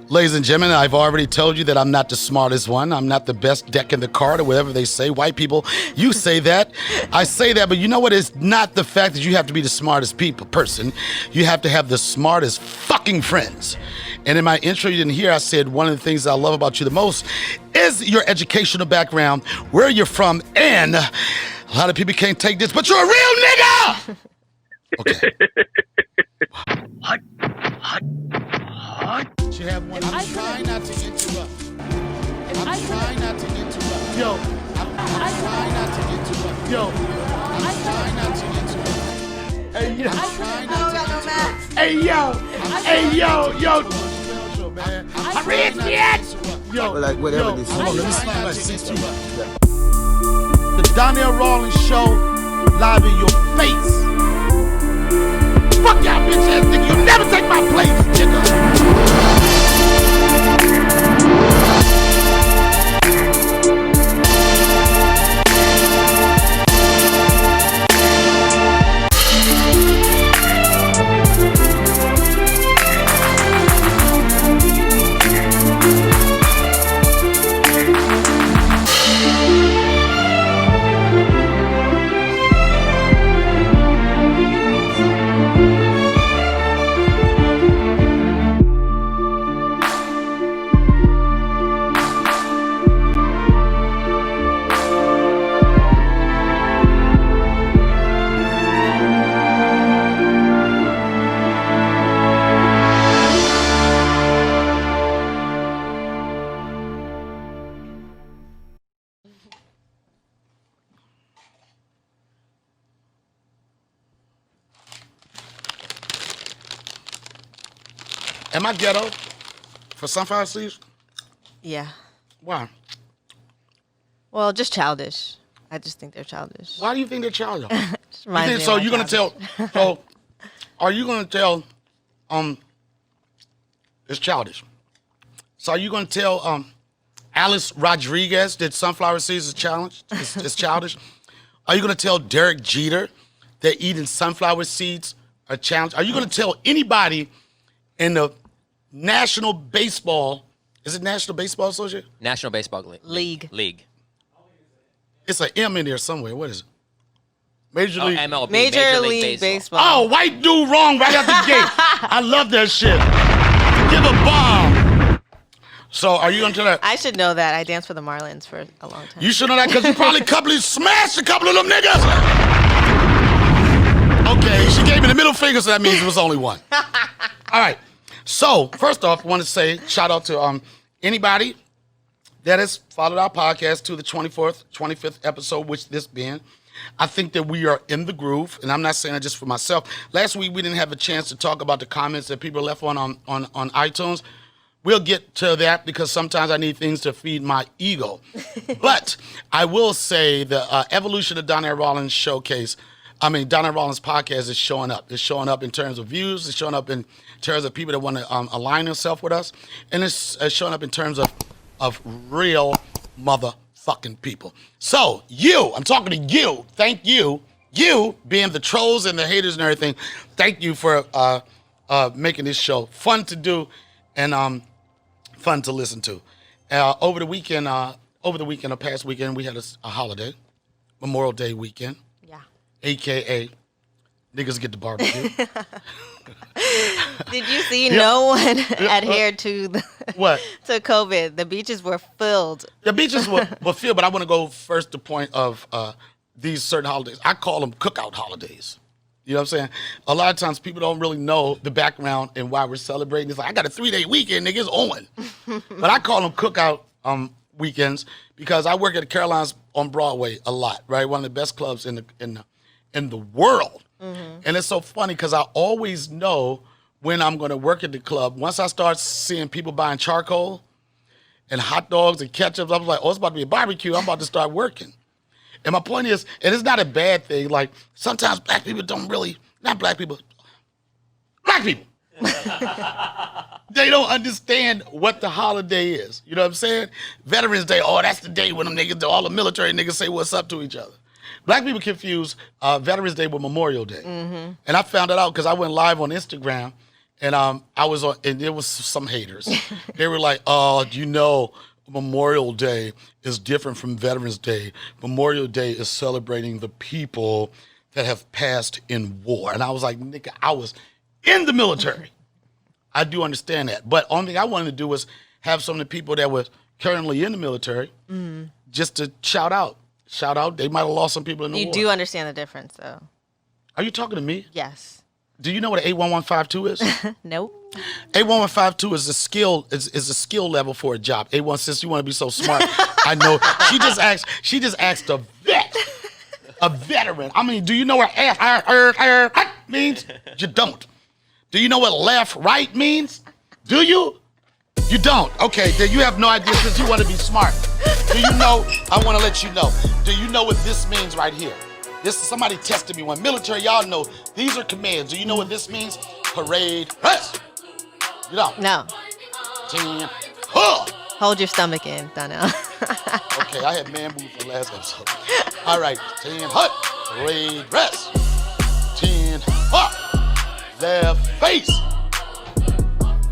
Ladies and gentlemen, I've already told you that I'm not the smartest one. I'm not the best deck in the card or whatever they say. White people, you say that. I say that, but you know what? It's not the fact that you have to be the smartest person. You have to have the smartest fucking friends. And in my intro, you didn't hear, I said one of the things I love about you the most is your educational background, where you're from, and a lot of people can't take this, but you're a real nigga! Okay. What? You have one. I'm trying not to interrupt. I'm trying not to interrupt. Yo. I'm trying not to interrupt. Yo. I'm trying not to interrupt. Hey, yo. I'm trying not to interrupt. Hey, yo. Hey, yo. I'm rich, bitch. Yo. Like whatever this is. Let me slide my seat too. The Donnell Rawlings Show, live in your face. Fuck y'all bitch ass nigga. You never take my place, nigga. Am I ghetto for sunflower seeds? Yeah. Why? Well, just childish. I just think they're childish. Why do you think they're childish? So you're gonna tell? So, are you gonna tell? It's childish. So are you gonna tell Alice Rodriguez that sunflower seeds is challenged? It's childish. Are you gonna tell Derek Jeter that eating sunflower seeds are challenged? Are you gonna tell anybody in the National Baseball, is it National Baseball Association? National Baseball League. It's an M in there somewhere. What is it? Major League. MLB. Major League Baseball. Oh, white dude wrong right out the gate. I love that shit. Give a bomb. So are you going to tell that? I should know that. I danced for the Marlins for a long time. You should know that because you probably smashed a couple of them niggas. Okay, she gave me the middle finger, so that means it was only one. All right. So, first off, I want to say shout out to anybody that has followed our podcast to the 25th episode, which this being. I think that we are in the groove, and I'm not saying it just for myself. Last week, we didn't have a chance to talk about the comments that people left on iTunes. We'll get to that because sometimes I need things to feed my ego. But I will say the evolution of Donnell Rawlings Donnell Rawlings podcast is showing up. It's showing up in terms of views. It's showing up in terms of people that want to align themselves with us. And it's showing up in terms of real motherfucking people. So I'm talking to you. Thank you. You being the trolls and the haters and everything. Thank you for making this show fun to do and fun to listen to. Over the past weekend, we had a holiday, Memorial Day weekend. AKA, niggas get the barbecue. Did you see no one adhered to what? To COVID? The beaches were filled. The beaches were filled, but I want to go first to point of these certain holidays. I call them cookout holidays. You know what I'm saying? A lot of times people don't really know the background and why we're celebrating. It's like, I got a 3-day weekend, nigga, it's on. But I call them cookout weekends because I work at the Carolinas on Broadway a lot, right? One of the best clubs in the world. Mm-hmm. And it's so funny because I always know when I'm going to work at the club. Once I start seeing people buying charcoal and hot dogs and ketchup, I was like, oh, it's about to be a barbecue. I'm about to start working. And my point is, and it's not a bad thing, like sometimes black people black people. They don't understand what the holiday is. You know what I'm saying? Veterans Day, oh, that's the day when them niggas, all the military niggas say what's up to each other. Black people confuse Veterans Day with Memorial Day. Mm-hmm. And I found it out because I went live on Instagram And I was on, and there was some haters. They were like, "Oh, you know, Memorial Day is different from Veterans Day. Memorial Day is celebrating the people that have passed in war." And I was like, "Nigga, I was in the military. I do understand that, but only thing I wanted to do was have some of the people that were currently in the military just to shout out. Shout out. They might have lost some people in the war. You do understand the difference, though. Are you talking to me? Yes. Do you know what an 81152 is? Nope. 81152 is a skill is a skill level for a job. 81, since you want to be so smart, I know. She just asked a vet, a veteran. I mean, do you know what means? You don't. Do you know what left right means? Do you? You don't. Okay, then you have no idea since you want to be smart. Do you know? I want to let you know. Do you know what this means right here? This somebody tested me one. Military, y'all know these are commands. Do you know what this means? Parade, rest. You don't. No. 10, Hold your stomach in, Donnell. Okay, I had man boobs for the last episode. All right, 10, hut, parade, rest. 10, left face,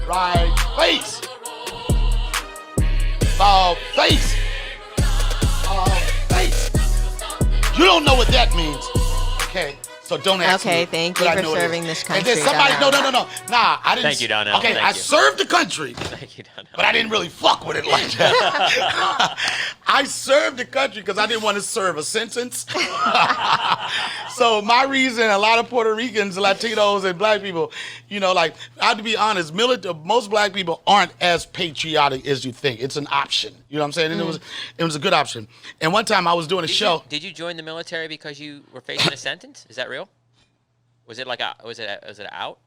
right face, ball face, ball face. You don't know what that means, okay? So don't ask me. Okay, thank you but I for know it is. serving this country, And then somebody, no. Donnell. Nah, I didn't. Thank you, Donnell. Okay, Thank I you. served the country. Thank you, Donnell. But I didn't really fuck with it like that. I served the country because I didn't want to serve a sentence. So my reason, a lot of Puerto Ricans, Latinos, and black people, you know, like, I have to be honest, most black people aren't as patriotic as you think. It's an option. You know what I'm saying? And it was a good option. And one time I was doing a show. Did you join the military because you were facing a sentence? Is that real? Was it like was it out?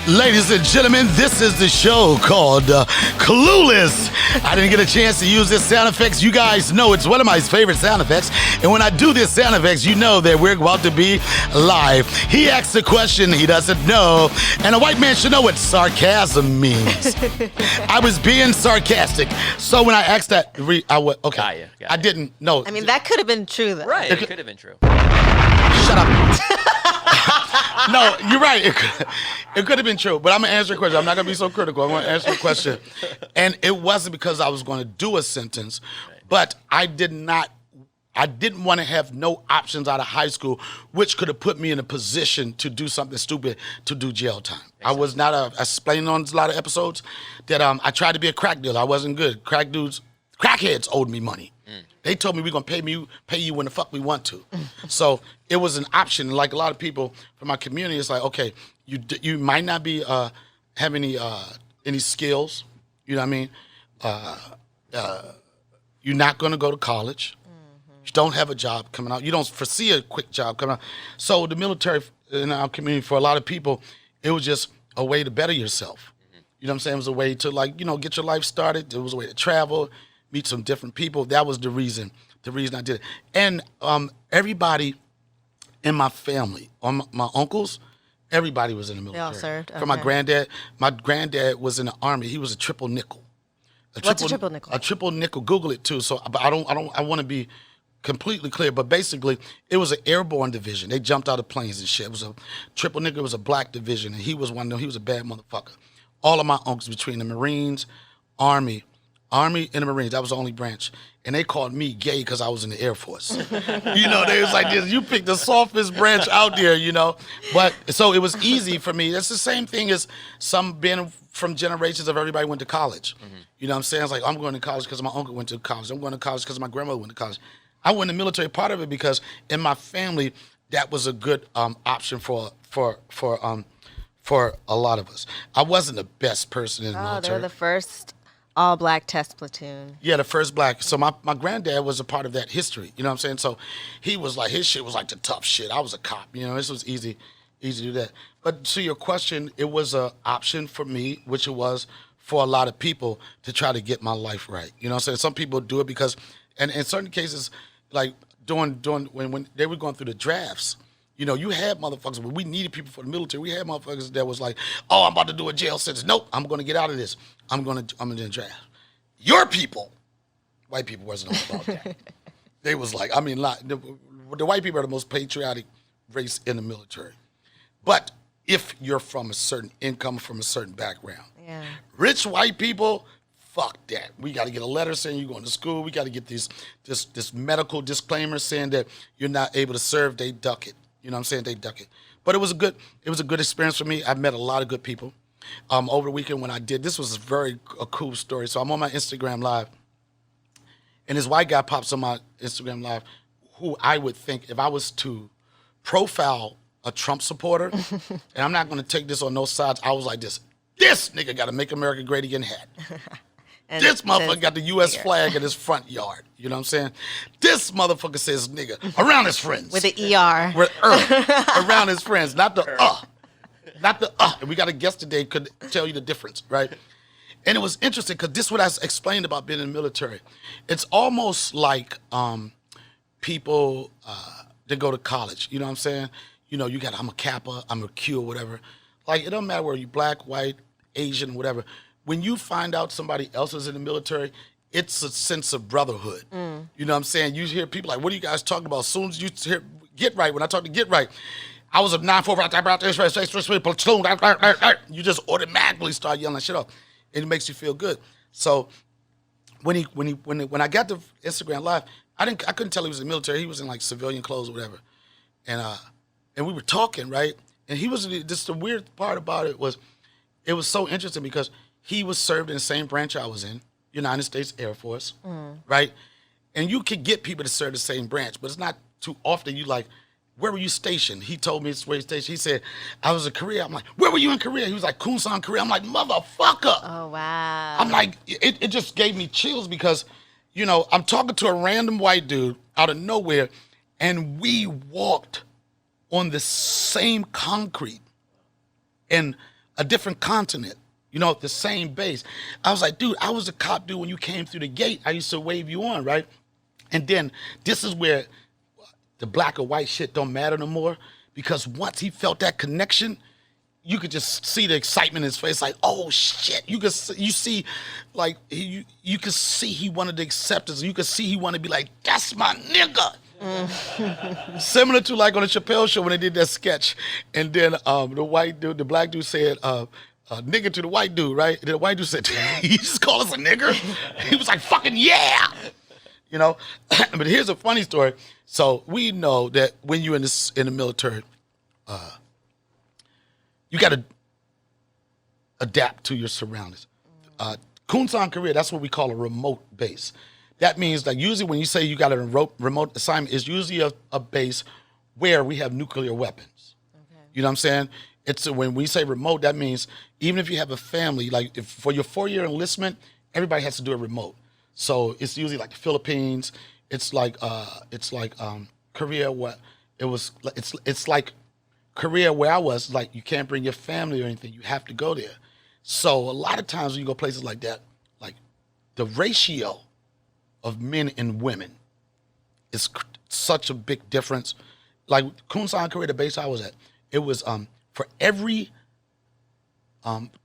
Ladies and gentlemen, this is the show called Clueless. I didn't get a chance to use this sound effects. You guys know it's one of my favorite sound effects. And when I do this sound effects, you know that we're about to be live. He asks a question he doesn't know, and a white man should know what sarcasm means. I was being sarcastic. So when I asked that, okay, Got you. I didn't know. I mean, that could have been true, though. Right, it could have been true. Shut up. No, you're right. It could have been true, but I'm gonna answer your question. I'm not gonna be so critical. I'm gonna answer your question. And it wasn't because I was gonna do a sentence, but I didn't want to have no options out of high school, which could have put me in a position to do something stupid, to do jail time. I was not I explained on a lot of episodes that I tried to be a crack dealer. I wasn't good. Crackheads owed me money. They told me we're gonna pay you when the fuck we want to. So it was an option. Like a lot of people from my community, it's like, okay, you might not be have any skills. You know what I mean? You're not gonna go to college. You don't have a job coming out. You don't foresee a quick job coming out. So the military in our community, for a lot of people, it was just a way to better yourself. You know what I'm saying? It was a way to, like, you know, get your life started. It was a way to travel, meet some different people. That was the reason I did it. And everybody in my family, my uncles, everybody was in the military. They all served? For my Okay. granddad was in the Army. He was a triple nickel. What's a triple nickel? A triple nickel. Google it too. So, but I want to be completely clear. But basically, it was an airborne division. They jumped out of planes and shit. It was a triple nickel. It was a black division, and he was one of them. He was a bad motherfucker. All of my uncles between the Marines, Army, and the Marines. That was the only branch. And they called me gay because I was in the Air Force. You know, they was like, you picked the softest branch out there, you know. But so it was easy for me. That's the same thing as some being from generations of everybody went to college. You know what I'm saying? It's like, I'm going to college because my uncle went to college. I'm going to college because my grandmother went to college. I went in the military, part of it because in my family, that was a good option for a lot of us. I wasn't the best person in the military. Oh, they were the first all-black test platoon. Yeah, the first black. So my granddad was a part of that history. You know what I'm saying? So he was like, his shit was like the tough shit. I was a cop. You know, this was easy to do that. But to your question, it was an option for me, which it was for a lot of people to try to get my life right. You know what I'm saying? Some people do it because, and in certain cases, like when they were going through the drafts, you know, you had motherfuckers, when we needed people for the military, we had motherfuckers that was like, oh, I'm about to do a jail sentence. Nope, I'm going to get out of this. I'm going to draft. Your people, white people wasn't all about that. They was like, I mean, the white people are the most patriotic race in the military. But if you're from a certain income, from a certain background. Yeah. Rich white people, fuck that. We got to get a letter saying you're going to school. We got to get this medical disclaimer saying that you're not able to serve. They duck it. You know what I'm saying? They duck it. But it was a good experience for me. I met a lot of good people. Over the weekend when I did, this was a cool story. So I'm on my Instagram Live, and this white guy pops on my Instagram Live, who I would think if I was to profile a Trump supporter, and I'm not going to take this on no sides, I was like this nigga got a Make America Great Again hat. This motherfucker got the U.S. flag in his front yard. You know what I'm saying? This motherfucker says nigga around his friends. With the ER. With around his friends, not the Not the And we got a guest today could tell you the difference, right? And it was interesting because this is what I explained about being in the military. It's almost like people that go to college. You know what I'm saying? You know, I'm a Kappa, I'm a Q or whatever. Like, it doesn't matter whether you're black, white, Asian, whatever. When you find out somebody else is in the military, it's a sense of brotherhood. You know what I'm saying? You hear people like, what are you guys talking about? As soon as you hear Get Right, when I talk to Get Right, I was a 9-4 platoon. You just automatically start yelling that shit off. And it makes you feel good. So when I got the Instagram Live, I couldn't tell he was in the military. He was in like civilian clothes or whatever. And we were talking, right? And he was just the weird part about it was so interesting because he was served in the same branch I was in, United States Air Force, right? And you could get people to serve the same branch, but it's not too often. You like, where were you stationed? He told me it's where he stationed. He said, I was in Korea. I'm like, where were you in Korea? He was like, Kunsan, Korea. I'm like, motherfucker. Oh, wow. I'm like, it just gave me chills because, I'm talking to a random white dude out of nowhere, and we walked on the same concrete in a different continent, the same base. I was like, dude, I was a cop dude when you came through the gate. I used to wave you on, right? And then this is where the black or white shit don't matter no more because once he felt that connection, you could just see the excitement in his face, like, oh shit. You could see he wanted the acceptance. You could see he wanted to be like, that's my nigga. Similar to like on the Chappelle Show when they did that sketch, and then the black dude said nigga to the white dude, right? And the white dude said, he just called us a nigger? He was like, fucking yeah. But here's a funny story. So we know that when you're in the military, you got to adapt to your surroundings. Kunsan, Korea, that's what we call a remote base. That means that usually when you say you got a remote assignment, it's usually a base where we have nuclear weapons. Okay. You know what I'm saying? When we say remote, that means even if you have a family, like if for your 4-year enlistment, everybody has to do it remote. So it's usually like the Philippines. It's like Korea. It's like Korea where I was. Like you can't bring your family or anything. You have to go there. So a lot of times when you go places like that, like the ratio of men and women is such a big difference. Like Kunsan, Korea, the base I was at, it was for every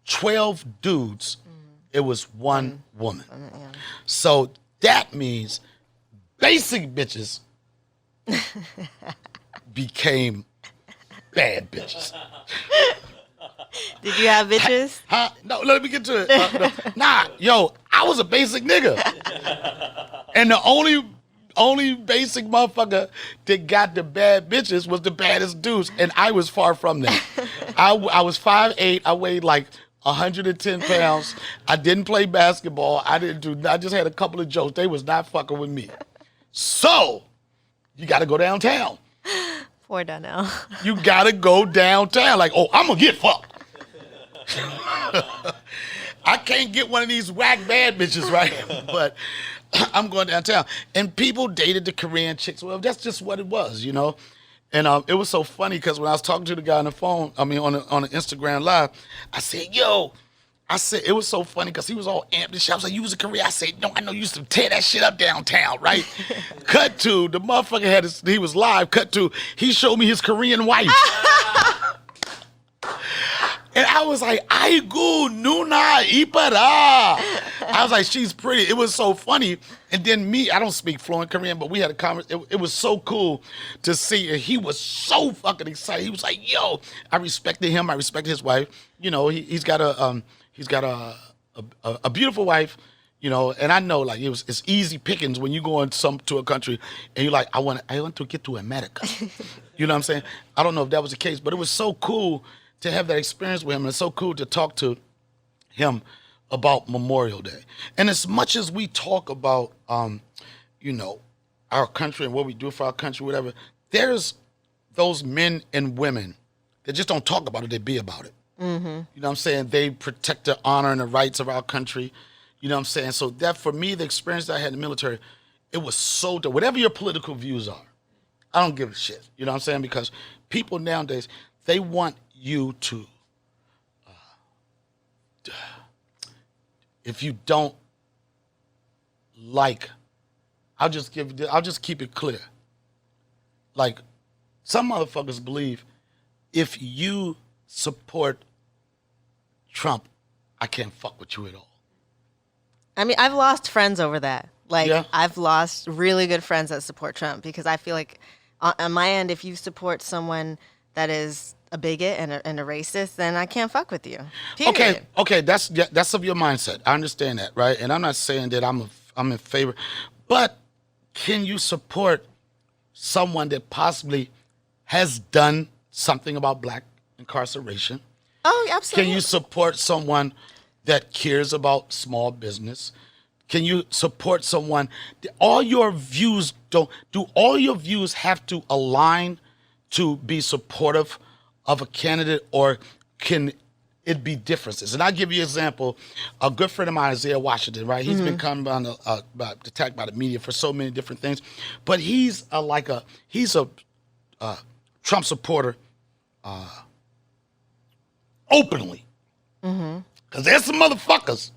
12 dudes, it was one woman. Yeah. So that means basic bitches became bad bitches. Did you have bitches? Huh? No, let me get to it. No. I was a basic nigga. And the only basic motherfucker that got the bad bitches was the baddest dudes, and I was far from that. I was 5'8", I weighed like 110 pounds. I didn't play basketball. I just had a couple of jokes. They was not fucking with me. So, you got to go downtown. Poor Donnell. You got to go downtown. Like, oh, I'm going to get fucked. I can't get one of these whack bad bitches, right? But I'm going downtown. And people dated the Korean chicks. Well, that's just what it was, And it was so funny because when I was talking to the guy on the phone, on the Instagram Live, I said, it was so funny because he was all amped and shit. I was like, you was in Korea? I said, no, I know you used to tear that shit up downtown, right? Cut to, the motherfucker he was live. Cut to, he showed me his Korean wife. And I was like, Aigu Nuna Ipara. I was like, she's pretty. It was so funny. And then me, I don't speak fluent Korean, but we had a conversation. It was so cool to see. And he was so fucking excited. He was like, yo, I respected him. I respected his wife. You know, he's got a beautiful wife. You know, and I know like it's easy pickings when you go to a country and you're like, I want to get to America. You know what I'm saying? I don't know if that was the case, but it was so cool to have that experience with him. And it's so cool to talk to him about Memorial Day. And as much as we talk about, you know, our country and what we do for our country, whatever, there's those men and women that just don't talk about it, they be about it. Mm-hmm. You know what I'm saying? They protect the honor and the rights of our country. You know what I'm saying? So that, for me, the experience that I had in the military, it was so dope. Whatever your political views are, I don't give a shit. You know what I'm saying? Because people nowadays, they want you to, if you don't like, I'll just keep it clear. Like, some motherfuckers believe if you support Trump, I can't fuck with you at all. I mean, I've lost friends over that. Like, Yeah. I've lost really good friends that support Trump because I feel like on my end, if you support someone that is a bigot and a racist, then I can't fuck with you. Period. Okay, that's of your mindset. I understand that, right? And I'm not saying that I'm in favor, but can you support someone that possibly has done something about black incarceration? Oh, absolutely. Can you support someone that cares about small business? Can you support someone? All your views have to align to be supportive of a candidate, or can it be differences? And I'll give you an example. A good friend of mine, Isaiah Washington, right? He's been attacked by the media for so many different things, but he's a Trump supporter openly. Because there's some motherfuckers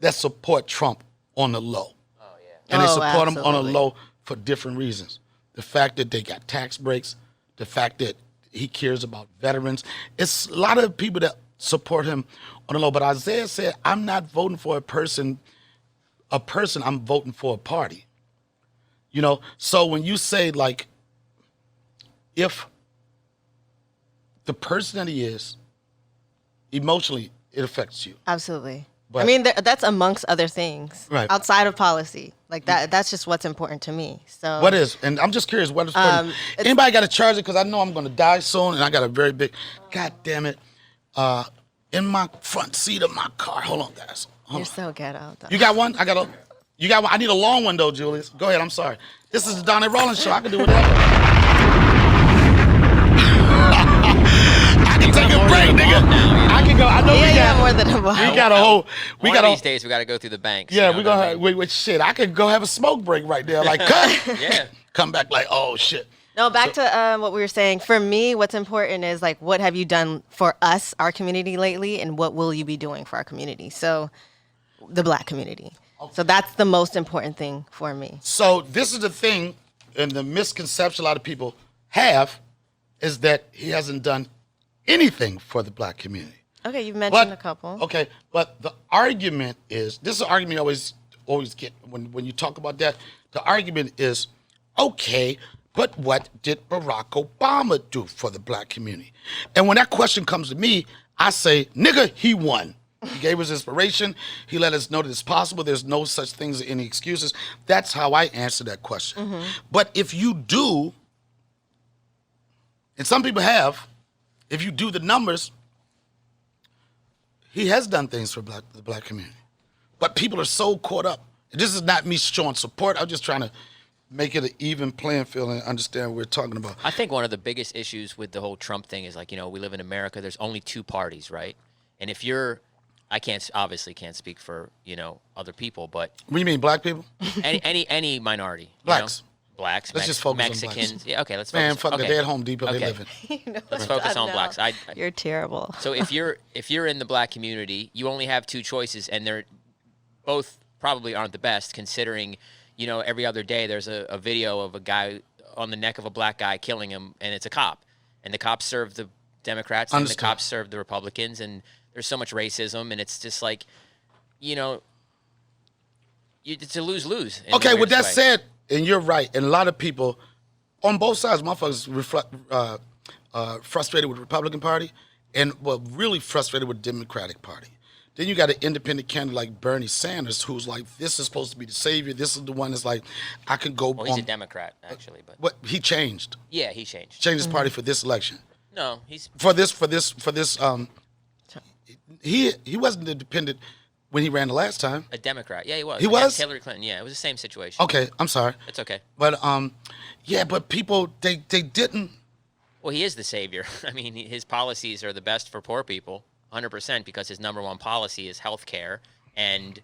that support Trump on the low. Oh, yeah. And they support him on the low for different reasons. The fact that they got tax breaks, the fact that he cares about veterans. It's a lot of people that support him on the low. But Isaiah said, I'm not voting for a person, I'm voting for a party. You know, so when you say, like, if the person that he is, emotionally, it affects you. Absolutely. But, I mean, that's amongst other things. Right. Outside of policy. Like, that's just what's important to me. So what is? And I'm just curious, what is important? Anybody got to charge it? Because I know I'm going to die soon, and I got a very big, God damn it, in my front seat of my car. Hold on, guys. You're so ghetto, though. You got one? You got one? I need a long one, though, Julius. Go ahead, I'm sorry. This is the Donnell Rawlings Show. I can do whatever. I can take a break, nigga. I can go. I know we got more than a while. We got a whole. One of these days we got to go through the banks. Yeah, you know, we're gonna wait. Shit, I could go have a smoke break right there. Like, cut. Yeah. Come back like, oh shit. No, back to what we were saying. For me, what's important is, like, what have you done for us, our community lately, and what will you be doing for our community? So, the black community. Okay. So that's the most important thing for me. So this is the thing, and the misconception a lot of people have is that he hasn't done anything for the black community. Okay, you've mentioned a couple. Okay, but the argument is, this is an argument I always get when you talk about that. The argument is, okay, but what did Barack Obama do for the black community? And when that question comes to me, I say, nigga, he won. He gave us inspiration. He let us know that it's possible. There's no such things as any excuses. That's how I answer that question. Mm-hmm. But if you do, and some people have, if you do the numbers, he has done things for the black community. But people are so caught up. This is not me showing support. I'm just trying to make it an even playing field and understand what we're talking about. I think one of the biggest issues with the whole Trump thing is, like, you know, we live in America. There's only two parties, right? And if you're, I obviously can't speak for, you know, other people, but What do you mean, black people? any minority, Blacks. You know? Blacks, Let's just focus on Mexicans. blacks. Yeah, okay, let's focus. Man, fuck okay. it. They're at Home Depot. They live in. Let's focus on blacks. You're terrible. So if you're in the black community, you only have two choices, and they're both probably aren't the best, considering, you know, every other day there's a video of a guy on the neck of a black guy killing him, and it's a cop, and the cops serve the Democrats and the Understood. cops serve the Republicans, and there's so much racism, and it's just like, you know, it's a lose-lose. in Okay, the with that weirdest way. said, and you're right, and a lot of people on both sides, motherfuckers frustrated with the Republican Party and really frustrated with the Democratic Party. Then you got an independent candidate like Bernie Sanders, who's like, this is supposed to be the savior. This is the one that's like, I can go. Well, he's a Democrat, actually, but What he changed he changed. his party for this election. No, he's For this. He wasn't independent when he ran the last time. a Democrat. Yeah, he was. He Against was? Hillary Clinton. Yeah, it was the same situation. Okay, I'm sorry, It's okay. but but people they didn't. Well, he is the savior. I mean, his policies are the best for poor people, 100%, because his number one policy is health care and,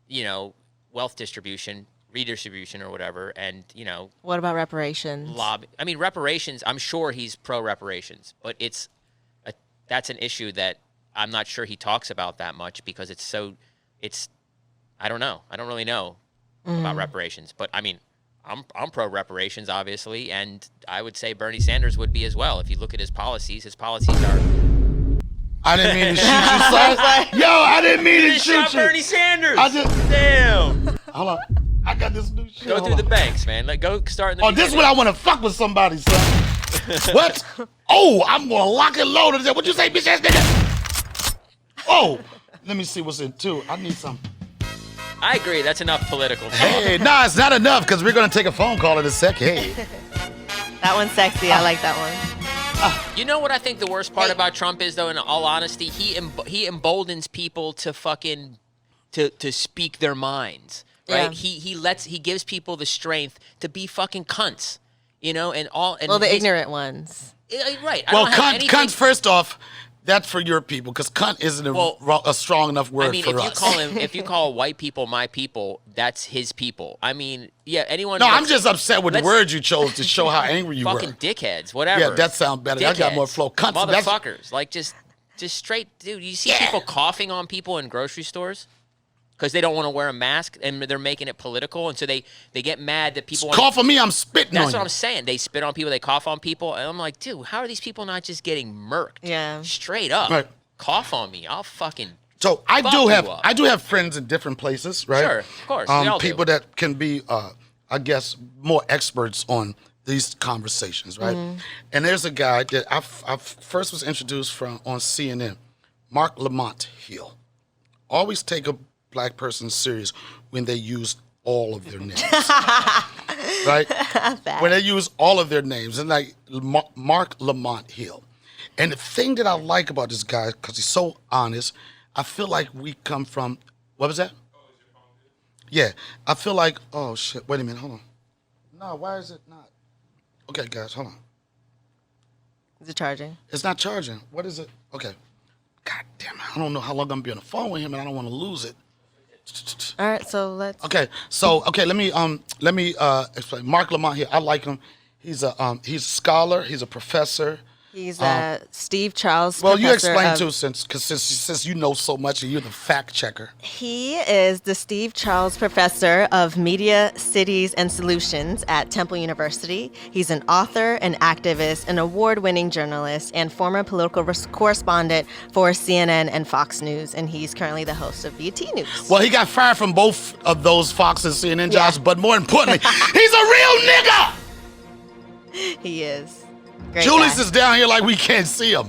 you know, wealth distribution, redistribution or whatever, and, you know, What about reparations? I mean, reparations, I'm sure he's pro-reparations, but that's an issue that I'm not sure he talks about that much because I don't know. I don't really know about reparations, but I mean, I'm pro-reparations, obviously, and I would say Bernie Sanders would be as well. If you look at his policies are... I didn't mean to shoot you, son. Yo, I didn't mean to shoot you. Bernie Sanders! I just Damn! hold on. I got this new shit. Go Hold through on. the banks, man. Go start in the Oh, this is when I want to fuck with somebody, son. What? Oh, I'm gonna lock and load. What'd you say, bitch ass nigga? Oh, let me see what's in two. I need some. I agree. That's enough political talk. Hey, nah, it's not enough because we're gonna take a phone call in a sec. Hey, That one's sexy. I like that one. You know what I think the worst part about Trump is, though, in all honesty? He emboldens people to fucking to speak their minds, right? Yeah. He gives people the strength to be fucking cunts, you know, and The ignorant ones. Right. I well, don't have cunts. First off, that's for your people because cunt isn't a strong enough word I mean, for if us. if you call white people my people, that's his people. I mean, yeah, anyone. No, I'm just upset with the let's- words you chose to show how angry you were. fucking dickheads, whatever. Yeah, that sounds better. That got more Dickheads. flow. Cunts, that's- Motherfuckers, like just straight, dude. You see people coughing on people in grocery stores because they don't want to wear a mask and they're making it political, and so they get mad that people Cough on me, I'm spitting That's on what you. I'm saying. They spit on people, they cough on people, and I'm like, dude, how are these people not just getting murked? Yeah. Straight up. Right. Cough on me. I'll fucking. So I fuck do you have up. friends in different places, right? Sure, of course, we all do. People that can be, I guess, more experts on these conversations, right? Mm-hmm. And there's a guy that I first was introduced on CNN, Marc Lamont Hill. Always take a black person serious when they use all of their names, right? When they use all of their names, and like Marc Lamont Hill. And the thing that I like about this guy, because he's so honest, I feel like we come from, what was that? Yeah, I feel like, oh shit, wait a minute, hold on. No, why is it not? Okay, guys, hold on. Is it charging? It's not charging. What is it? Okay. God damn it, I don't know how long I'm gonna be on the phone with him and I don't want to lose it. All right, so let's. Okay, so let me explain. Marc Lamont here, I like him. He's a scholar, he's a professor. He's Steve Charles. Well, you professor explain of- too, since you know so much and you're the fact checker. He is the Steve Charles Professor of Media, Cities, and Solutions at Temple University. He's an author, an activist, an award-winning journalist, and former political correspondent for CNN and Fox News. And he's currently the host of BET News. Well, he got fired from both of those Fox and CNN Yeah. jobs, but more importantly, he's a real nigga. He is. Great Julius guy. is down here like we can't see him.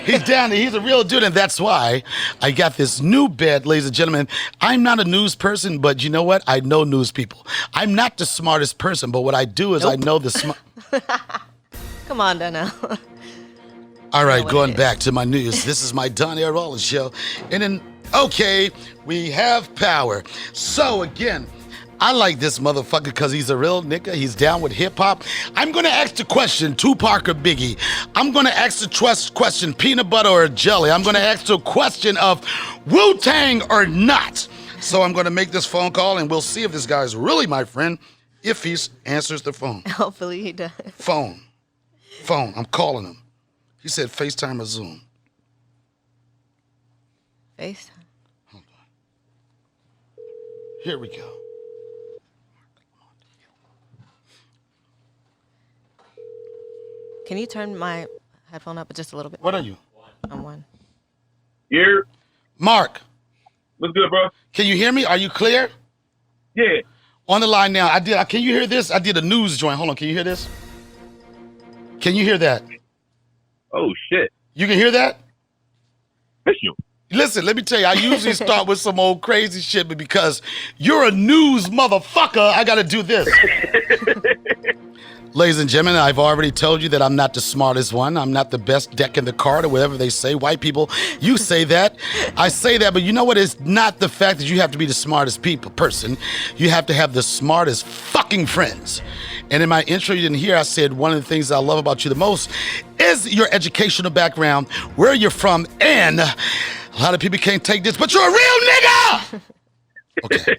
He's down there. He's a real dude, and that's why I got this new bed, ladies and gentlemen. I'm not a news person, but you know what? I know news people. I'm not the smartest person, but what I do is I know the smart. Come on, Donnell. All right, what going it is. back to my news. This is my Donnell Rawlings show. And then, okay, we have power. So again, I like this motherfucker because he's a real nigga. He's down with hip hop. I'm going to ask the question, Tupac or Biggie. I'm going to ask the question, peanut butter or jelly. I'm going to ask the question of Wu-Tang or not. So I'm going to make this phone call and we'll see if this guy's really my friend, if he answers the phone. Hopefully he does. Phone. I'm calling him. He said FaceTime or Zoom. FaceTime. Here we go. Can you turn my headphone up, but just a little bit. What are you? I'm one. Yeah. Mark, What's good, bro? can you hear me? Are you clear? Yeah. On the line now. Can you hear this? I did a news joint. Hold on. Can you hear this? Can you hear that? Oh, shit. You can hear that? Official. Listen, let me tell you, I usually start with some old crazy shit, but because you're a news motherfucker, I got to do this. Ladies and gentlemen, I've already told you that I'm not the smartest one. I'm not the best deck in the card or whatever they say. White people, you say that. I say that, but you know what? It's not the fact that you have to be the smartest person. You have to have the smartest fucking friends. And in my intro, you didn't hear, I said one of the things I love about you the most is your educational background, where you're from, and a lot of people can't take this, but you're a real nigga! Okay.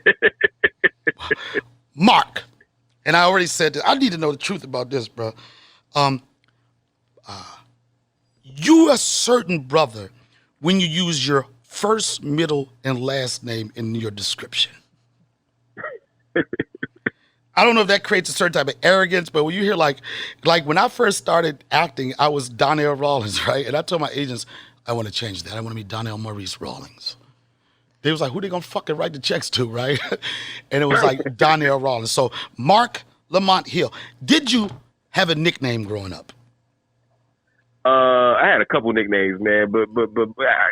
Mark. And I already said that I need to know the truth about this, bro. You a certain brother when you use your first, middle, and last name in your description. I don't know if that creates a certain type of arrogance, but when you hear like when I first started acting, I was Donnell Rawlings, right? And I told my agents, I want to change that. I want to be Donnell Maurice Rawlings. They was like, who they gonna fucking write the checks to, right? And it was like Donnell Rawlings. So Marc Lamont Hill. Did you have a nickname growing up? I had a couple nicknames, man, but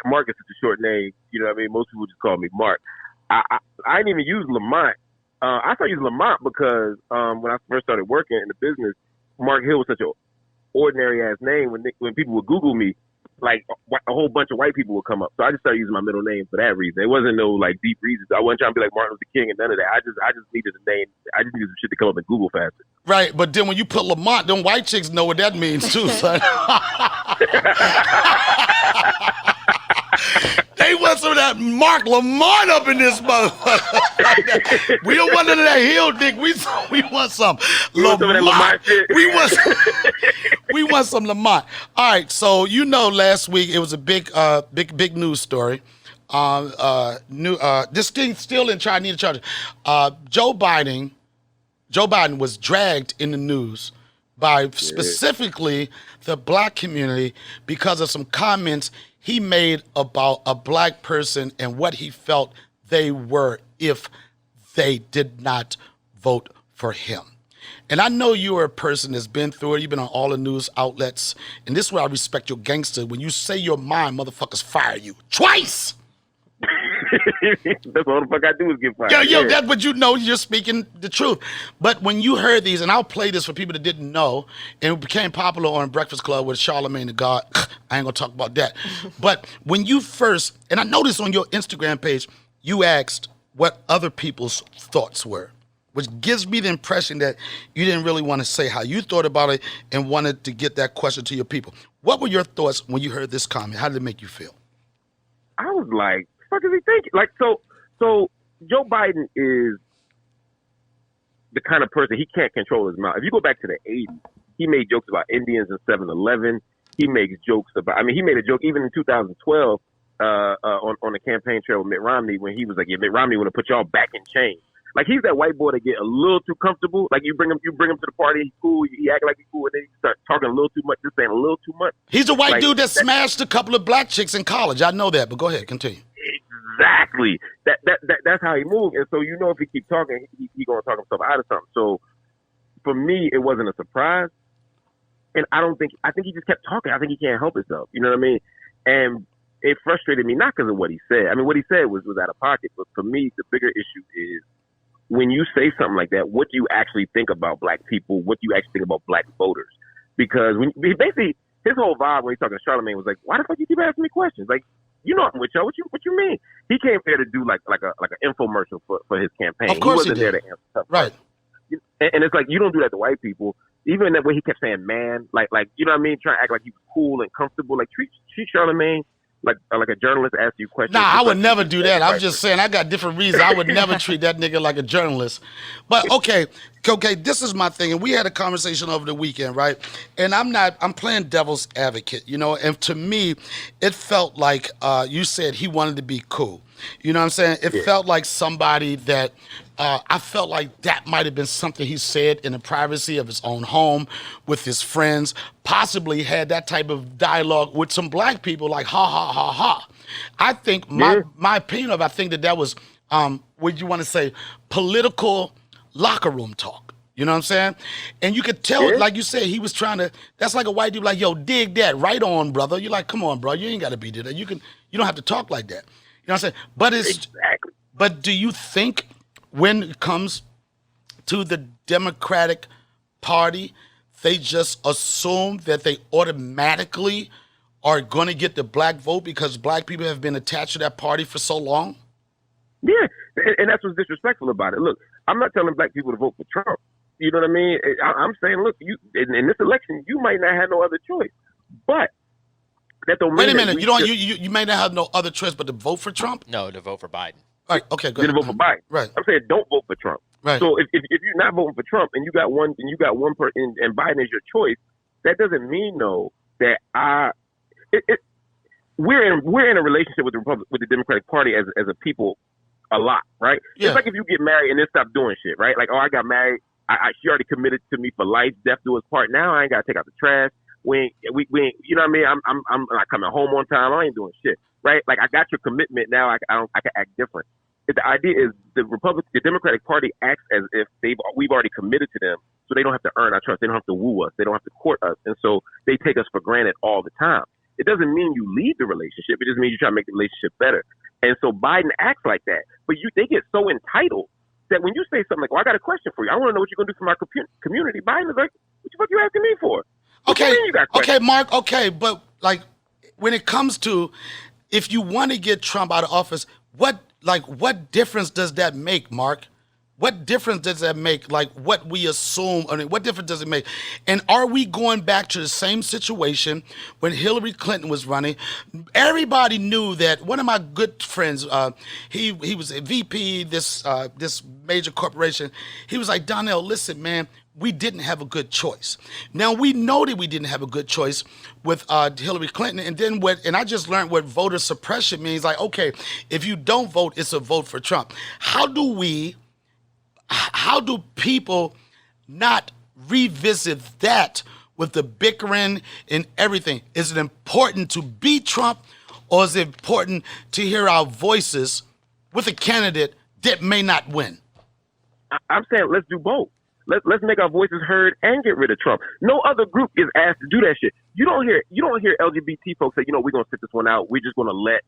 Mark is such a short name. You know what I mean? Most people just call me Mark. I didn't even use Lamont. I started using Lamont because when I first started working in the business, Mark Hill was such an ordinary ass name. When people would Google me, like a whole bunch of white people would come up. So I just started using my middle name for that reason. It wasn't no like deep reasons. I wasn't trying to be like Martin Luther King and none of that. I just needed a name. I just needed some shit to come up in Google faster. Right, but then when you put Lamont, them white chicks know what that means too, son. They want some of that Marc Lamont up in this motherfucker. We don't want none of that Hill dick. We want some Lamont. We want some Lamont. All right, so you know last week it was a big news story. This thing still in China. Joe Biden was dragged in the news by specifically the black community because of some comments he made about a black person and what he felt they were if they did not vote for him. And I know you are a person that's been through it. You've been on all the news outlets. And this is where I respect your gangster. When you say your mind, motherfuckers fire you twice. That's all the fuck I do is get fired. Yo, that's what you know. You're speaking the truth. But when you heard these, and I'll play this for people that didn't know, and it became popular on Breakfast Club with Charlamagne the God. I ain't gonna talk about that. But when you first, and I noticed on your Instagram page, you asked what other people's thoughts were, which gives me the impression that you didn't really want to say how you thought about it and wanted to get that question to your people. What were your thoughts when you heard this comment? How did it make you feel? I was like, what is he thinking? Like, so Joe Biden is the kind of person, he can't control his mouth. If you go back to the 80s, he made jokes about Indians in 7-Eleven. He makes jokes about, he made a joke even in 2012 on the campaign trail with Mitt Romney when he was like, yeah, Mitt Romney want to put y'all back in chains. Like, he's that white boy that get a little too comfortable. Like, you bring him to the party, he's cool, he act like he's cool, and then he start talking a little too much, just saying a little too much. He's a white dude that smashed a couple of black chicks in college. I know that, but go ahead, continue. Exactly. That's how he moved. And so, if he keep talking, he gonna talk himself out of something. So for me, it wasn't a surprise. And I think he just kept talking. I think he can't help himself. You know what I mean? And it frustrated me, not because of what he said. I mean, what he said was out of pocket. But for me, the bigger issue is when you say something like that, what do you actually think about black people? What do you actually think about black voters? Because basically his whole vibe when he's talking to Charlamagne was like, why the fuck you keep asking me questions? Like, I'm with y'all. What you mean? He came there to do like an infomercial for his campaign. Of course he wasn't there to answer stuff. Right. And it's like, you don't do that to white people. Even that way he kept saying man, like you know what I mean, trying to act like he was cool and comfortable. Like treat Charlamagne like a journalist asks you questions. Nah, I would never do that. I'm just saying I got different reasons. I would never treat that nigga like a journalist. But okay, this is my thing. And we had a conversation over the weekend, right? And I'm playing devil's advocate, and to me, it felt like you said he wanted to be cool. You know what I'm saying? It felt like somebody that I felt like that might have been something he said in the privacy of his own home with his friends, possibly had that type of dialogue with some black people like, ha, ha, ha, ha. I think my opinion of, I think that was, what you want to say, political locker room talk. You know what I'm saying? And you could tell, like you said, he was trying to, that's like a white dude like, yo, dig that, right on, brother. You're like, come on, bro, you ain't got to be there. You don't have to talk like that. You know what I'm saying? But Exactly. But do you think when it comes to the Democratic Party, they just assume that they automatically are going to get the black vote because black people have been attached to that party for so long? Yeah, and that's what's disrespectful about it. Look, I'm not telling black people to vote for Trump. You know what I mean? I'm saying, look, you in this election, you might not have no other choice. But that don't mean. Wait a minute, you may not have no other choice but to vote for Trump? No, to vote for Biden. All right, okay, good. To vote for Biden. Right. I'm saying don't vote for Trump. Right. So if you're not voting for Trump and you got one person and Biden is your choice, that doesn't mean that we're in a relationship with the Democratic Party as a people a lot, right? Yeah. It's like if you get married and then stop doing shit, right? Like, oh, I got married, she already committed to me for life, death do us part. Now I ain't gotta take out the trash. We ain't, you know what I mean? I'm not coming home on time. I ain't doing shit, right? Like I got your commitment. Now I can act different. The idea is the Democratic Party acts as if we've already committed to them, so they don't have to earn our trust. They don't have to woo us. They don't have to court us, and so they take us for granted all the time. It doesn't mean you leave the relationship. It just means you try to make the relationship better. And so Biden acts like that, but they get so entitled that when you say something like, "Well, I got a question for you. I want to know what you're gonna do for my community," Biden is like, "What the fuck you asking me for?" Okay, Mark. Okay, but like when it comes to if you want to get Trump out of office, what difference does that make, Mark? What difference does that make? Like what we assume, what difference does it make? And are we going back to the same situation when Hillary Clinton was running? Everybody knew that one of my good friends, he was a VP, this major corporation. He was like, Donnell, listen, man, we didn't have a good choice. Now we know that we didn't have a good choice with Hillary Clinton, and then and I just learned what voter suppression means. Like, okay, if you don't vote, it's a vote for Trump. How do people not revisit that with the bickering and everything? Is it important to beat Trump, or is it important to hear our voices with a candidate that may not win? I'm saying let's do both. Let's make our voices heard and get rid of Trump. No other group is asked to do that shit. You don't hear LGBT folks say, we're gonna sit this one out. We're just gonna let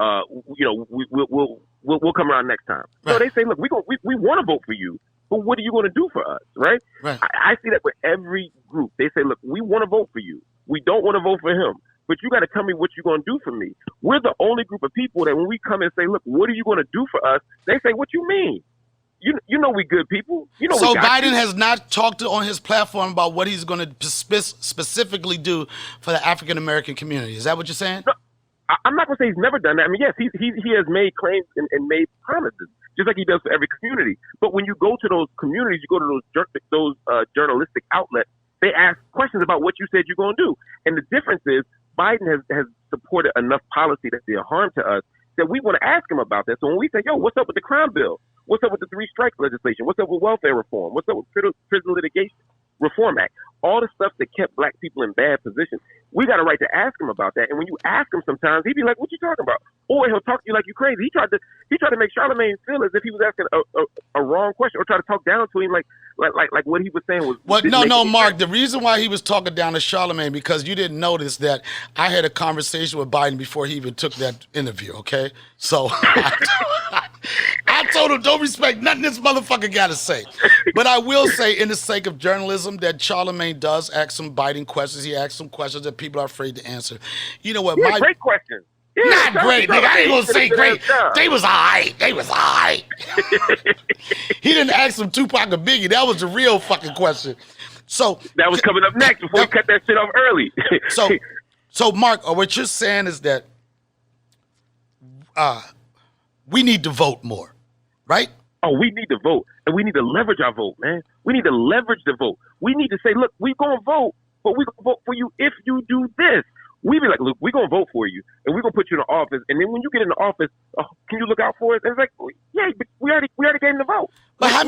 we'll come around next time. Right. So they say, look, we want to vote for you, but what are you going to do for us, right? I see that with every group. They say, look, we want to vote for you. We don't want to vote for him, but you got to tell me what you're going to do for me. We're the only group of people that when we come and say, look, what are you going to do for us? They say, what you mean? You know we good people. So Biden has not talked on his platform about what he's going to specifically do for the African American community. Is that what you're saying? No, I'm not going to say he's never done that. I mean, yes, he has made claims and made promises, just like he does for every community. But when you go to those communities, you go to those journalistic outlets, they ask questions about what you said you're going to do. And the difference is Biden has supported enough policy that's a harm to us that we want to ask him about that. So when we say, yo, what's up with the crime bill? What's up with the 3 strikes legislation? What's up with welfare reform? What's up with prison litigation reform act? All the stuff that kept black people in bad positions. We got a right to ask him about that. And when you ask him sometimes, he'd be like, what you talking about? Or he'll talk to you like you crazy. He tried to make Charlamagne feel as if he was asking a wrong question, or try to talk down to him like what he was saying was. Well, no, Mark. The reason why he was talking down to Charlamagne, because you didn't notice that I had a conversation with Biden before he even took that interview. Okay, so I told him don't respect nothing this motherfucker got to say. But I will say, in the sake of journalism, that Charlamagne does ask some biting questions. He asks some questions that people are afraid to answer. You know what? Yeah, great questions. Yeah, not great, nigga. I ain't gonna say great. They was all right. He didn't ask them Tupac or Biggie. That was the real fucking question. So that was coming up next before we cut that shit off early. So Mark, what you're saying is that we need to vote more, right? Oh, we need to vote, and we need to leverage our vote, man. We need to leverage the vote. We need to say, look, we're gonna vote, but we're gonna vote for you if you do this. We be like, look, we're gonna vote for you, and we're gonna put you in the office. And then when you get in the office, can you look out for us? And it's like, yeah, but we already gave him the vote. But how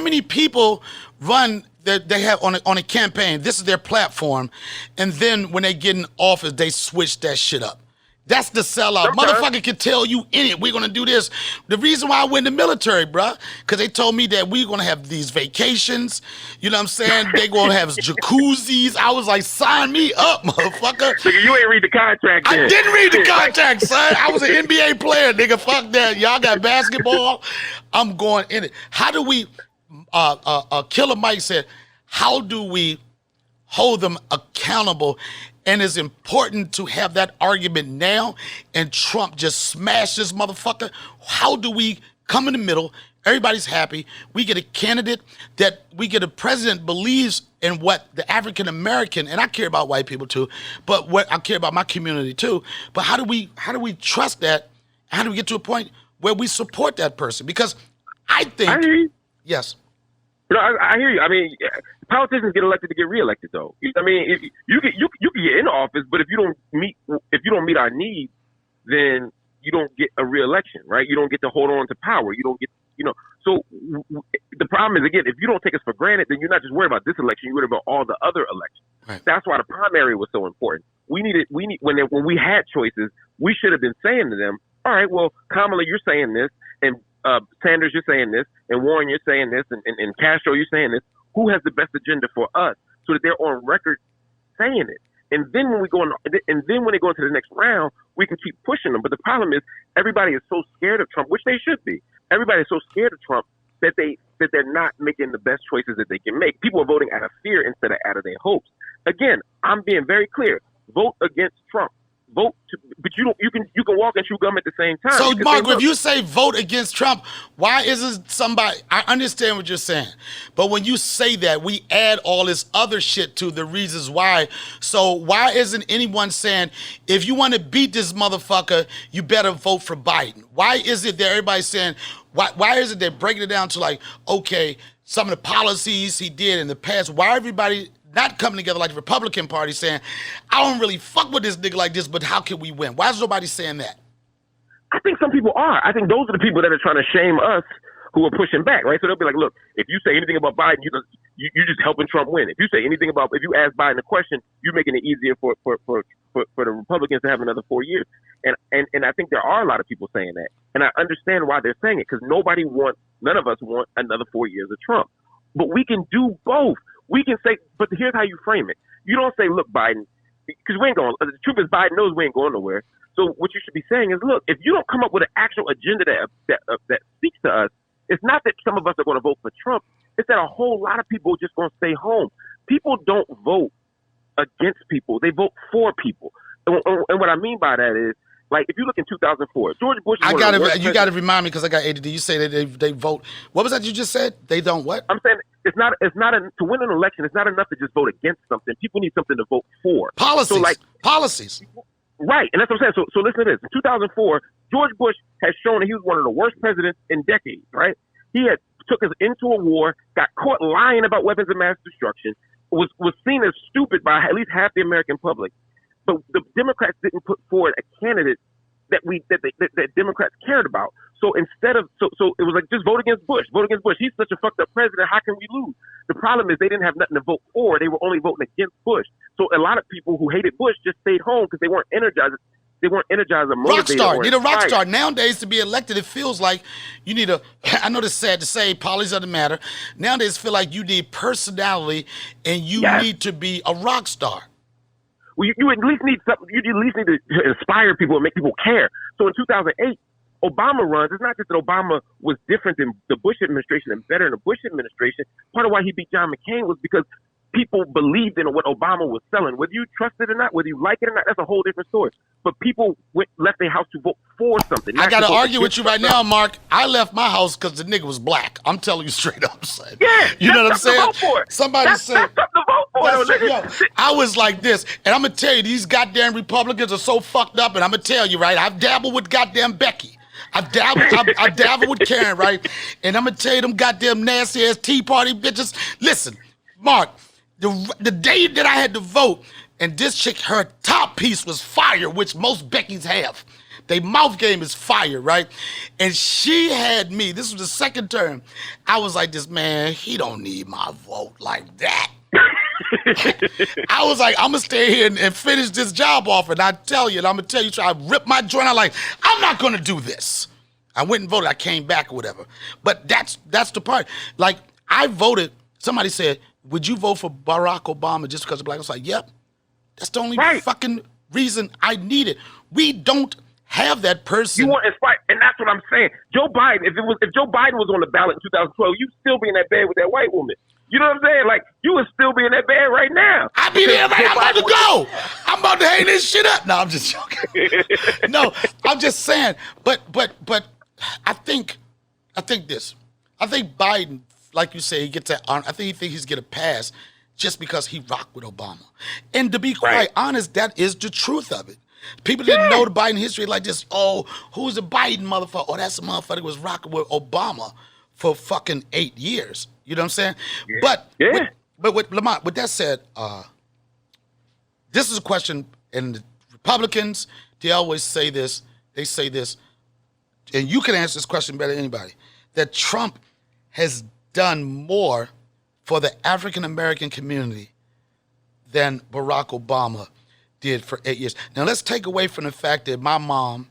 many people run that they have on a campaign? This is their platform, and then when they get in office, they switch that shit up. That's the sellout. Motherfucker can tell you we're gonna do this. The reason why I went in the military, bruh, because they told me that we're gonna have these vacations. You know what I'm saying? They gonna have jacuzzis. I was like, sign me up, motherfucker. Nigga, you ain't read the contract then. I didn't read the contract, son. I was an NBA player, nigga. Fuck that. Y'all got basketball. I'm going in it. How do we, Killer Mike said, how do we hold them accountable? And it's important to have that argument now, and Trump just smashed this motherfucker. How do we come in the middle? Everybody's happy. We get a candidate we get a president believes in what the African American, and I care about white people too, but what I care about my community too. But how do we trust that? How do we get to a point where we support that person? Because I think, I hear you. Yes. No, I hear you. I mean, politicians get elected to get reelected, though. I mean, if you can get in office, but if you don't meet our needs, then you don't get a reelection, right? You don't get to hold on to power. You don't get, So the problem is, again, if you don't take us for granted, then you're not just worried about this election. You're worried about all the other elections. Right. That's why the primary was so important. When we had choices, we should have been saying to them, all right, well, Kamala, you're saying this, and Sanders, you're saying this, and Warren, you're saying this, and Castro, you're saying this. Who has the best agenda for us, so that they're on record saying it? And then when they go into the next round, we can keep pushing them. But the problem is, everybody is so scared of Trump, which they should be. Everybody is so scared of Trump that they're not making the best choices that they can make. People are voting out of fear instead of out of their hopes. Again, I'm being very clear. Vote against Trump. But you can walk and chew gum at the same time. So, Mark, if you say vote against Trump, why isn't somebody? I understand what you're saying, but when you say that, we add all this other shit to the reasons why. So why isn't anyone saying, if you want to beat this motherfucker, you better vote for Biden? Why is it that everybody's saying? Why is it they're breaking it down to like, okay, some of the policies he did in the past? Why everybody not coming together like the Republican Party saying, I don't really fuck with this nigga like this, but how can we win? Why is nobody saying that? I think some people are. I think those are the people that are trying to shame us who are pushing back, right? So they'll be like, look, if you say anything about Biden, you're just helping Trump win. If you ask Biden a question, you're making it easier for the Republicans to have another 4 years. And I think there are a lot of people saying that. And I understand why they're saying it, because none of us want another 4 years of Trump. But we can do both. We can say, but here's how you frame it. You don't say, look, Biden, because we ain't going, the truth is Biden knows we ain't going nowhere. So what you should be saying is, look, if you don't come up with an actual agenda that speaks to us, it's not that some of us are going to vote for Trump. It's that a whole lot of people are just going to stay home. People don't vote against people. They vote for people. And what I mean by that is, like, if you look in 2004, George Bush. You got to remind me because I got ADD. You say that they vote. What was that you just said? They don't what? I'm saying to win an election. It's not enough to just vote against something. People need something to vote for. Policies. So, like, policies. Right, and that's what I'm saying. So listen to this. In 2004, George Bush has shown that he was one of the worst presidents in decades. Right? He had took us into a war, got caught lying about weapons of mass destruction, was seen as stupid by at least half the American public. But the Democrats didn't put forward a candidate that Democrats cared about. So instead of so it was like, just vote against Bush. Vote against Bush. He's such a fucked up president. How can we lose? The problem is they didn't have nothing to vote for. They were only voting against Bush. So a lot of people who hated Bush just stayed home because they weren't energized. They weren't energized or motivated. Rock star. Need a rock star. Nowadays, to be elected, it feels like you need I know this is sad to say, policies doesn't matter. Nowadays, feel like you need personality and you need to be a rock star. Well, you at least need something. You at least need to inspire people and make people care. So in 2008, Obama runs. It's not just that Obama was different than the Bush administration and better than the Bush administration. Part of why he beat John McCain was because people believed in what Obama was selling. Whether you trust it or not, whether you like it or not, that's a whole different story. But people left their house to vote for something. I got to argue with you right now, Mark. I left my house because the nigga was black. I'm telling you straight up, son. Yeah, you know what I'm saying? Somebody said, that's something to vote for. I was like this, and I'm gonna tell you, these goddamn Republicans are so fucked up. And I'm gonna tell you, right? I've dabbled with goddamn Becky. I dabbled with Karen, right? And I'm gonna tell you, them goddamn nasty ass Tea Party bitches. Listen, Mark. The day that I had to vote, And this chick, her top piece was fire, which most Beckys have. They mouth game is fire, right? And she had me, this was the second term. I was like, this man, he don't need my vote like that. I was like, I'm gonna stay here and finish this job off. And I tell you, and I'm gonna tell you, so I ripped my joint out like, I'm not gonna do this. I went and voted, I came back or whatever. But that's the part. Like, I voted, somebody said, would you vote for Barack Obama just because of black? I was like, yep. That's the only fucking reason I need it. We don't have that person. You want to fight, and that's what I'm saying. Joe Biden, if Joe Biden was on the ballot in 2012, you'd still be in that bed with that white woman. You know what I'm saying? Like, you would still be in that bed right now. I be there, man. I'm about to go. I'm about to hang this shit up. No, I'm just joking. No, I'm just saying. But I think this. I think Biden, like you say, he gets that honor. I think he thinks he's get a pass just because he rocked with Obama. And to be quite honest, that is the truth of it. People didn't know the Biden history like this. Oh, who's the Biden motherfucker? Oh, that's the motherfucker that was rocking with Obama for fucking 8 years. You know what I'm saying? Yeah. But with Lamont, with that said, this is a question, and the Republicans, they always say this. They say this, and you can answer this question better than anybody, that Trump has done more for the African-American community than Barack Obama did for 8 years. Now, let's take away from the fact that my mom,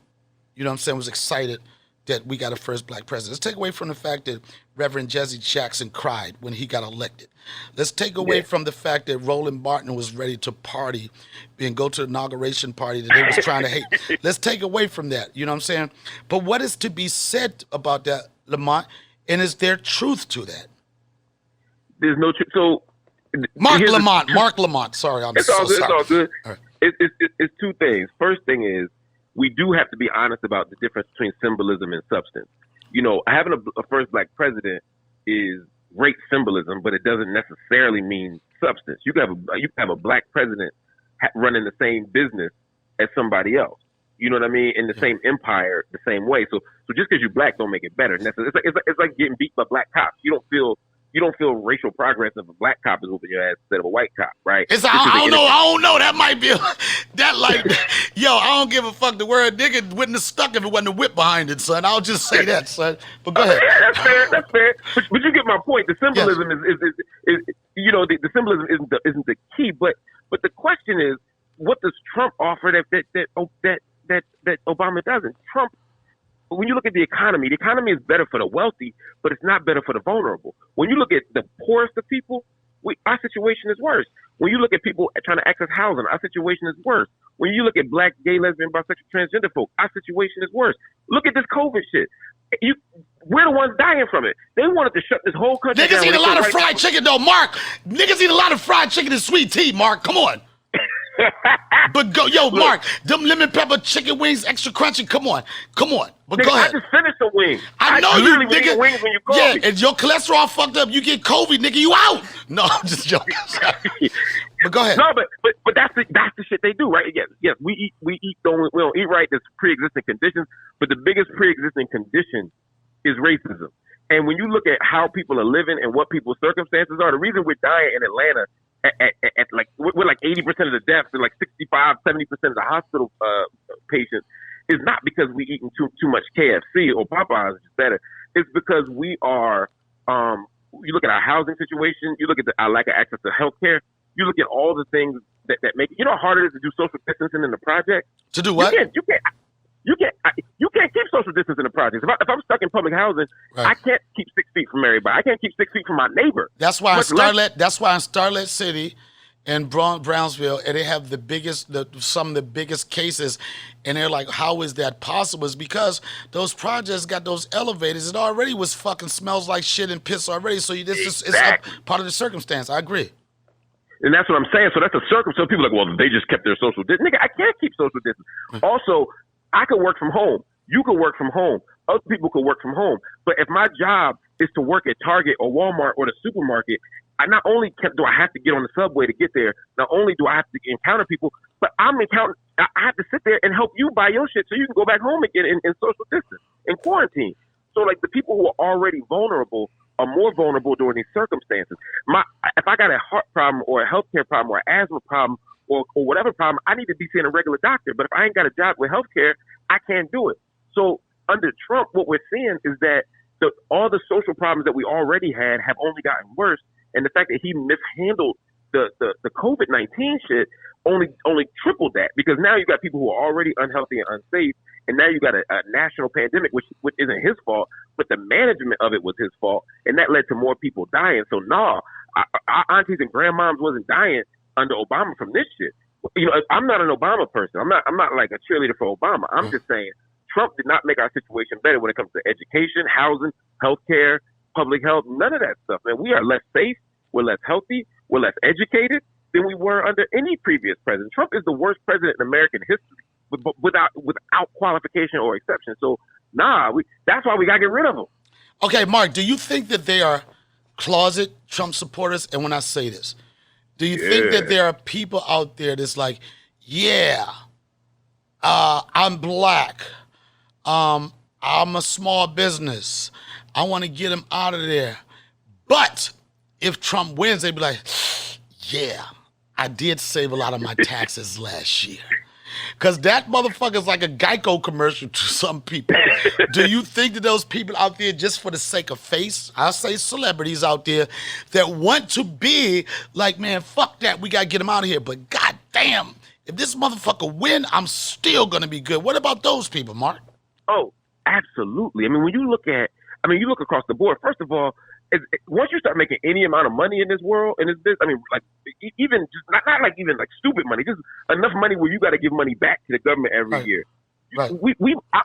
you know what I'm saying, was excited that we got a first black president. Let's take away from the fact that Reverend Jesse Jackson cried when he got elected. Let's take away from the fact that Roland Martin was ready to party and go to the inauguration party that they was trying to hate. Let's take away from that, you know what I'm saying? But what is to be said about that, Lamont, and is there truth to that? There's no truth. So, Marc Lamont. Sorry, I'm so sorry. It's all good. All right. It's two things. First thing is, we do have to be honest about the difference between symbolism and substance. You know, having a first black president is great symbolism, but it doesn't necessarily mean substance. You can have a black president running the same business as somebody else. You know what I mean? In the same empire, the same way. So just because you're black don't make it better. It's like getting beat by black cops. You don't feel racial progress if a black cop is whooping your ass instead of a white cop, right? I don't know. That might be yo, I don't give a fuck. The word nigga wouldn't have stuck if it wasn't a whip behind it, son. I'll just say that, son. But go ahead. Yeah, that's fair. But you get my point. The symbolism is you know, the symbolism isn't the key. But the question is, what does Trump offer that Obama doesn't? Trump. When you look at the economy is better for the wealthy, but it's not better for the vulnerable. When you look at the poorest of people, our situation is worse. When you look at people trying to access housing, our situation is worse. When you look at black, gay, lesbian, bisexual, transgender folk, our situation is worse. Look at this COVID shit. We're the ones dying from it. They wanted to shut this whole country down. Niggas eat a lot of fried chicken, though, Mark. Niggas eat a lot of fried chicken and sweet tea, Mark. Come on. But Mark, them lemon pepper chicken wings, extra crunchy. Come on. But nigga, go ahead. I just finished the wing. I know you, nigga. Wings when you call me. And your cholesterol fucked up. You get COVID, nigga. You out. No, I'm just joking. But go ahead. No, but that's the shit they do, right? Yes. We don't eat right. There's pre-existing conditions, but the biggest pre-existing condition is racism. And when you look at how people are living and what people's circumstances are, the reason we're dying in Atlanta at like we're like 80% of the deaths and like 65-70% of the hospital patients is not because we eating too much KFC or Popeyes, which is better. It's because we are. You look at our housing situation. You look at our lack of access to healthcare. You look at all the things that make it. You know how hard it is to do social distancing in the project. To do what? You can't keep social distance in the projects. If I'm stuck in public housing, right, I can't keep 6 feet from everybody. I can't keep 6 feet from my neighbor. That's why in Starlet City and Brownsville, and they have some of the biggest cases, and they're like, how is that possible? It's because those projects got those elevators. It already was fucking smells like shit and piss already. So it's part of the circumstance. I agree. And that's what I'm saying. So that's a circumstance. So people are like, well, they just kept their social distance. Nigga, I can't keep social distance. Also, I could work from home. You could work from home. Other people could work from home. But if my job is to work at Target or Walmart or the supermarket, not only do I have to get on the subway to get there, not only do I have to encounter people, but I have to sit there and help you buy your shit so you can go back home again in social distance, in quarantine. So like the people who are already vulnerable are more vulnerable during these circumstances. If I got a heart problem or a healthcare problem or an asthma problem or whatever problem, I need to be seeing a regular doctor. But if I ain't got a job with healthcare, I can't do it. So under Trump, what we're seeing is that all the social problems that we already had have only gotten worse. And the fact that he mishandled the COVID-19 shit only tripled that, because now you got people who are already unhealthy and unsafe, and now you got a national pandemic, which isn't his fault, but the management of it was his fault, and that led to more people dying. So our aunties and grandmoms wasn't dying under Obama from this shit. You know, I'm not an Obama person. I'm not like a cheerleader for Obama. I'm just saying Trump did not make our situation better when it comes to education, housing, healthcare, public health, none of that stuff. Man, we are less safe, we're less healthy, we're less educated than we were under any previous president. Trump is the worst president in American history, without qualification or exception. So, that's why we got to get rid of him. Okay, Mark, do you think that they are closet Trump supporters? And when I say this, do you think that there are people out there that's like, I'm black, I'm a small business, I want to get him out of there, but if Trump wins, they'd be like, yeah, I did save a lot of my taxes last year. Because that motherfucker's like a Geico commercial to some people. Do you think that those people out there, just for the sake of face, I'll say celebrities out there, that want to be like, man, fuck that, we got to get him out of here. But goddamn, if this motherfucker win, I'm still going to be good. What about those people, Mark? Oh, absolutely. I mean, when you look across the board, first of all, once you start making any amount of money in this world, and it's this, I mean, like even just not like even like stupid money, just enough money where you got to give money back to the government every year. Right.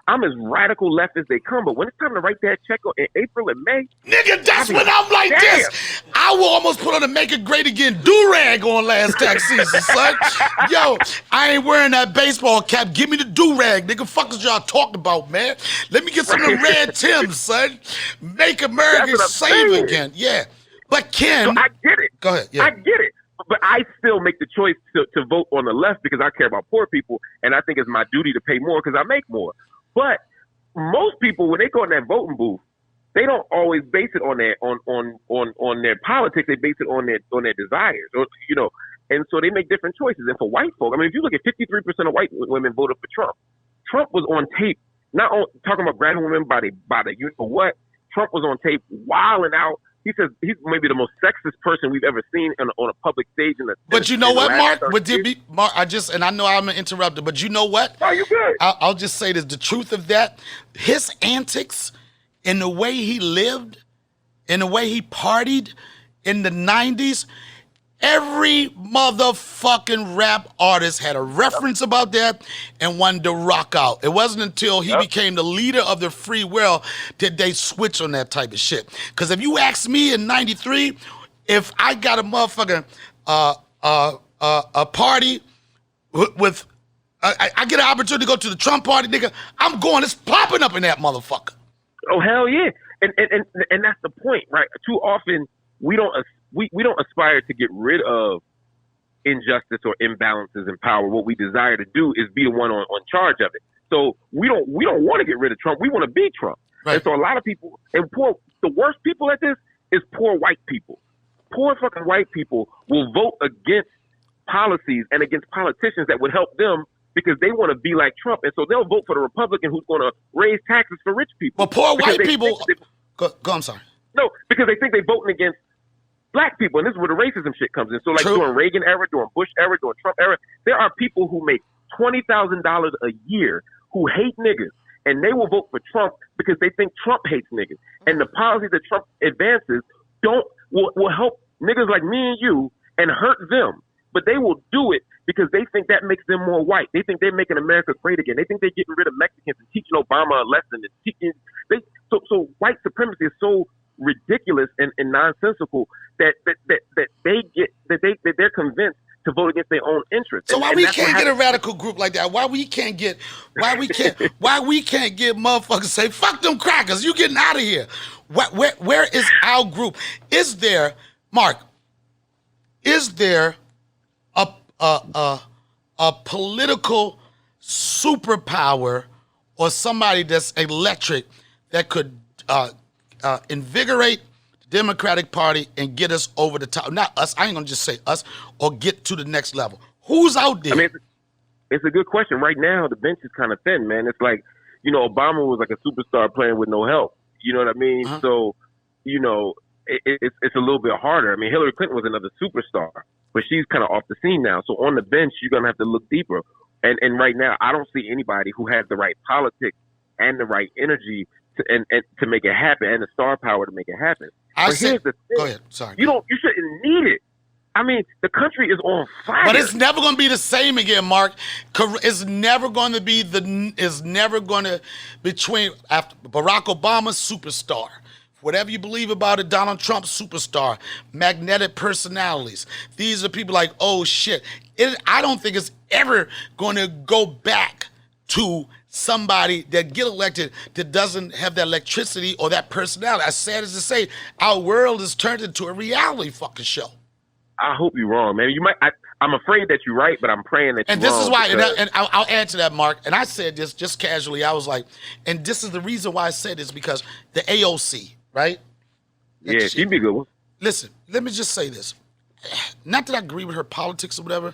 I'm as radical left as they come, but when it's time to write that check in April and May, nigga, that's when I'm like this. I will almost put on a Make It Great Again do-rag on last tax season, son. Yo, I ain't wearing that baseball cap. Give me the do-rag, nigga. Fuck is y'all talking about, man? Let me get some of the red Timbs, son. Make America save again. Yeah. But Ken, so I get it. Go ahead. Yeah. I get it. But I still make the choice to vote on the left because I care about poor people, and I think it's my duty to pay more because I make more. But most people, when they go in that voting booth, they don't always base it on their politics. They base it on their desires, or, you know. And so they make different choices. And for white folk, I mean, if you look at 53% of white women voted for Trump. Trump was on tape, not on, talking about grabbing women by the you know what. Trump was on tape wilding out. He says he's maybe the most sexist person we've ever seen on a public stage. But you know what, Mark? Mark, I know I'm an interrupter, but you know what? Oh, you good. I'll just say this. The truth of that, his antics and the way he lived and the way he partied in the 90s, every motherfucking rap artist had a reference about that and wanted to rock out. It wasn't until he became the leader of the free world that they switch on that type of shit. Because if you ask me in 93, if I got a motherfucking a party with I get an opportunity to go to the Trump party, nigga, I'm going. It's popping up in that motherfucker. Oh, hell yeah. And that's the point, right? Too often we don't aspire to get rid of injustice or imbalances in power. What we desire to do is be the one on charge of it. So we don't want to get rid of Trump. We want to be Trump. Right. And so a lot of people, and the worst people at this is poor white people. Poor fucking white people will vote against policies and against politicians that would help them because they want to be like Trump. And so they'll vote for the Republican who's going to raise taxes for rich people. But poor white people, I'm sorry. No, because they think they're voting against black people, and this is where the racism shit comes in. So, like, during Reagan era, during Bush era, during Trump era, there are people who make $20,000 a year who hate niggas, and they will vote for Trump because they think Trump hates niggas. And the policies that Trump advances will help niggas like me and you and hurt them. But they will do it because they think that makes them more white. They think they're making America great again. They think they're getting rid of Mexicans and teaching Obama a lesson. So white supremacy is so ridiculous and nonsensical that they're convinced to vote against their own interests. So why we can't get a radical group like that? Why we can't get motherfuckers say, fuck them crackers, you getting out of here? Where is our group? Is there, Mark, a political superpower or somebody that's electric that could invigorate the Democratic Party and get us over the top? Not us, I ain't gonna just say us, or get to the next level. Who's out there? I mean, it's a good question. Right now, the bench is kind of thin, man. It's like, Obama was like a superstar playing with no help. You know what I mean? Uh-huh. So, it's a little bit harder. I mean, Hillary Clinton was another superstar, but she's kind of off the scene now. So on the bench, you're going to have to look deeper. And right now, I don't see anybody who has the right politics and the right energy to make it happen, and the star power to make it happen. Here's the thing. Go ahead. Sorry. You shouldn't need it. I mean, the country is on fire. But it's never going to be the same again, Mark. It's never going to be between after Barack Obama, superstar. Whatever you believe about it, Donald Trump, superstar. Magnetic personalities. These are people like, oh shit. I don't think it's ever going to go back to somebody that get elected that doesn't have that electricity or that personality. As sad as to say, our world is turned into a reality fucking show. I hope you're wrong, man. You might. I'm afraid that you're right, but I'm praying that you're wrong. And this is why, and I'll add to that, Mark. And I said this just casually. I was like, and this is the reason why I said this, because the AOC, right? Yeah, she'd be a good one. Listen, let me just say this. Not that I agree with her politics or whatever,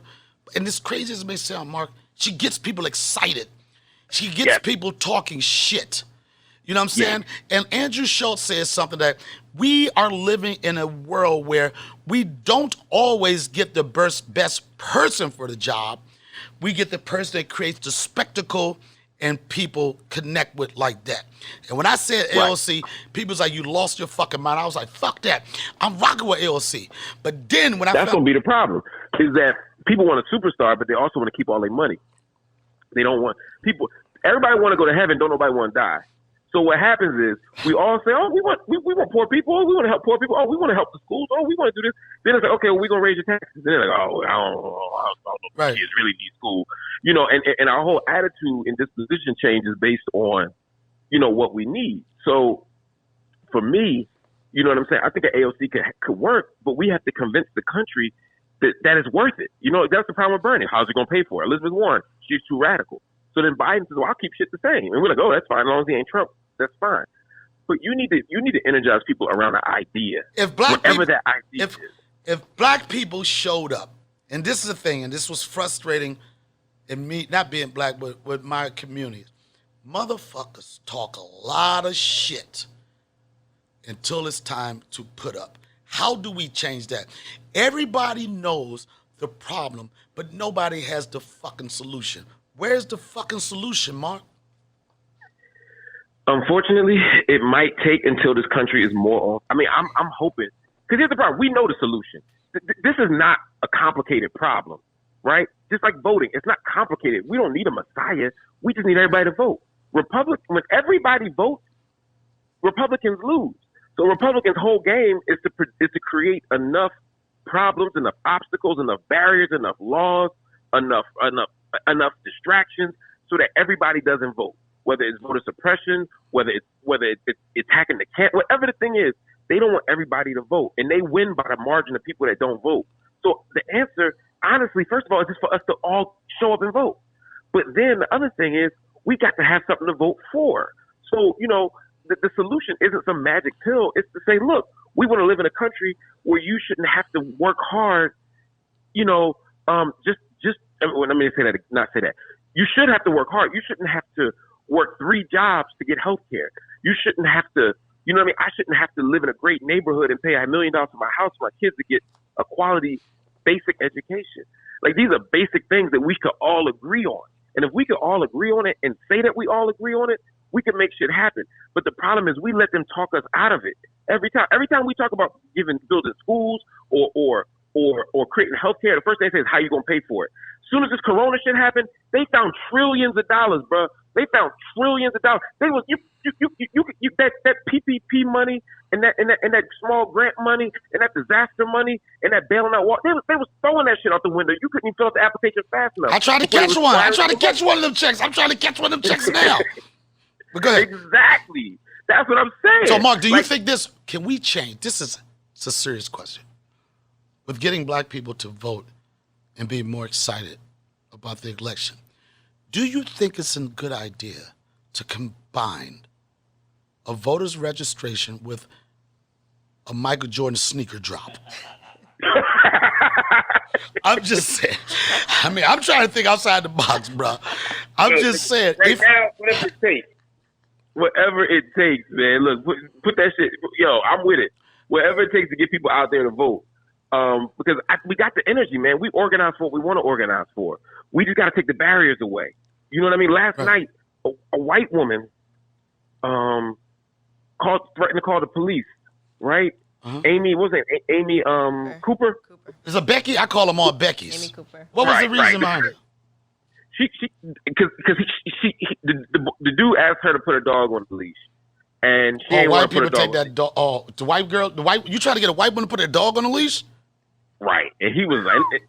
and as crazy as it may sound, Mark, she gets people excited. She gets people talking shit. You know what I'm saying? Yeah. And Andrew Schultz says something that we are living in a world where we don't always get the best person for the job. We get the person that creates the spectacle and people connect with like that. And when I said AOC, people's like, you lost your fucking mind. I was like, fuck that. I'm rocking with AOC. But then when That's going to be the problem, is that people want a superstar, but they also want to keep all their money. They don't want people. Everybody want to go to heaven. Don't nobody want to die. So what happens is we all say, oh, we want poor people. Oh, we want to help poor people. Oh, we want to help the schools. Oh, we want to do this. Then it's like, okay, well, we're going to raise your taxes. And they're like, oh, I don't know if kids really need school. And our whole attitude and disposition change is based on, what we need. So for me, you know what I'm saying? I think an AOC could work, but we have to convince the country that it's worth it. That's the problem with Bernie. How's he going to pay for it? Elizabeth Warren, she's too radical. So then Biden says, well, I'll keep shit the same. And we're like, oh, that's fine. As long as he ain't Trump, that's fine. But you need to energize people around an idea. If black people, that idea is. If black people showed up, and this is the thing, and this was frustrating in me, not being black, but with my communities, motherfuckers talk a lot of shit until it's time to put up. How do we change that? Everybody knows the problem, but nobody has the fucking solution. Where's the fucking solution, Mark? Unfortunately, it might take until this country is more. I mean, I'm hoping, because here's the problem: we know the solution. This is not a complicated problem, right? Just like voting, it's not complicated. We don't need a messiah. We just need everybody to vote. When everybody votes, Republicans lose. So Republicans' whole game is to create enough problems, enough obstacles, enough barriers, enough laws, enough distractions, so that everybody doesn't vote. Whether it's voter suppression, whether it's attacking the camp, whatever the thing is, they don't want everybody to vote, and they win by the margin of people that don't vote. So the answer, honestly, first of all, is just for us to all show up and vote. But then the other thing is, we got to have something to vote for. So the solution isn't some magic pill. It's to say, look, we want to live in a country where you shouldn't have to work hard. Let me not say that. You should have to work hard. You shouldn't have to work 3 jobs to get health care. You shouldn't have to, I shouldn't have to live in a great neighborhood and pay $1 million for my house for my kids to get a quality basic education. Like, these are basic things that we could all agree on. And if we could all agree on it and say that we all agree on it, we can make shit happen. But the problem is we let them talk us out of it. Every time we talk about building schools or creating healthcare, the first thing they say is, how you going to pay for it? As soon as this corona shit happened, they found trillions of dollars, bro. They found trillions of dollars. They was that PPP money and that small grant money and that disaster money and that bailing out water. They was throwing that shit out the window. You couldn't even fill out the application fast enough. I tried to catch one. I tried to catch one of them checks. I'm trying to catch one of them checks now. But go ahead. Exactly. That's what I'm saying. So, Mark, do you think can we change? It's a serious question. With getting black people to vote and be more excited about the election, do you think it's a good idea to combine a voter's registration with a Michael Jordan sneaker drop? I'm just saying. I mean, I'm trying to think outside the box, bro. I'm just saying. Right now, whatever it takes, man. Look, put that shit. Yo, I'm with it. Whatever it takes to get people out there to vote. Because we got the energy, man. We organize for what we want to organize for. We just got to take the barriers away. You know what I mean? Last night, a white woman threatened to call the police, right? Amy, what was it? Amy Cooper? Is it Becky? I call them all Becky's. Amy Cooper. What was the reason behind it? The dude asked her to put a dog on the leash, and she ain't white want to put a people dog. take that dog. Oh, the white girl, you trying to get a white woman to put a dog on the leash? Right, and he was like,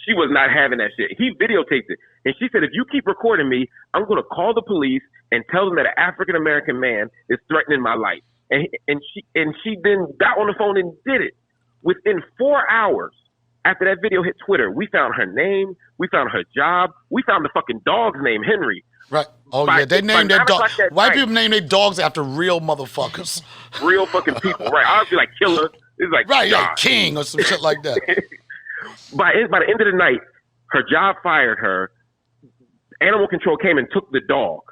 she was not having that shit. He videotaped it, and she said, "If you keep recording me, I'm going to call the police and tell them that an African American man is threatening my life." And she then got on the phone and did it. Within 4 hours after that video hit Twitter, we found her name, we found her job, we found the fucking dog's name, Henry. Right. Oh, yeah. They named their dog. White people name their dogs after real motherfuckers. Real fucking people, right? I'll be like Killer. It's like right, yeah, King or some shit like that. By the end of the night, her job fired her. Animal control came and took the dog.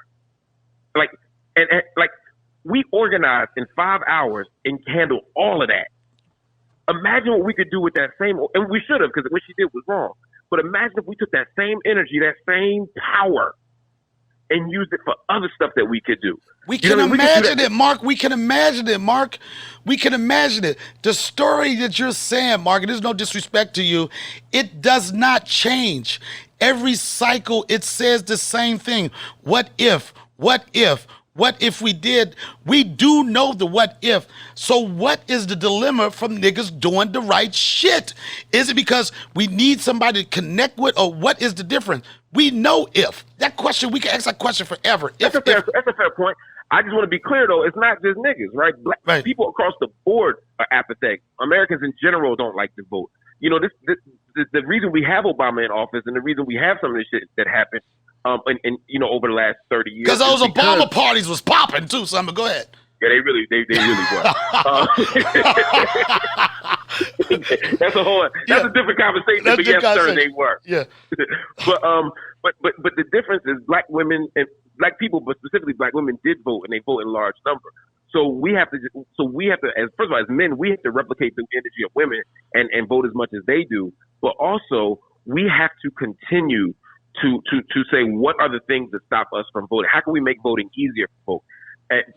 Like, and we organized in 5 hours and handled all of that. Imagine what we could do with that same, and we should have, because what she did was wrong. But imagine if we took that same energy, that same power, and used it for other stuff that we could do. We can imagine it, Mark. We can imagine it, Mark. We can imagine it. The story that you're saying, Mark, and there's no disrespect to you, it does not change. Every cycle, it says the same thing. What if? What if? What if we did? We do know the what if. So what is the dilemma from niggas doing the right shit? Is it because we need somebody to connect with, or what is the difference? We know if. That question, we can ask that question forever. That's a fair point. I just want to be clear, though. It's not just niggas, right? Black people across the board are apathetic. Americans in general don't like to vote. You know, the reason we have Obama in office and the reason we have some of this shit that happened and you know, over the last 30 years. Because those Obama parties was popping too, Summer. Go ahead. Yeah, they really were. That's a different conversation. But yes, sir, they were. Yeah. but the difference is black women and black people, but specifically black women, did vote, and they vote in large numbers. So we have to, as first of all, as men, we have to replicate the energy of women and vote as much as they do. But also, we have to continue to say, what are the things that stop us from voting? How can we make voting easier for folks?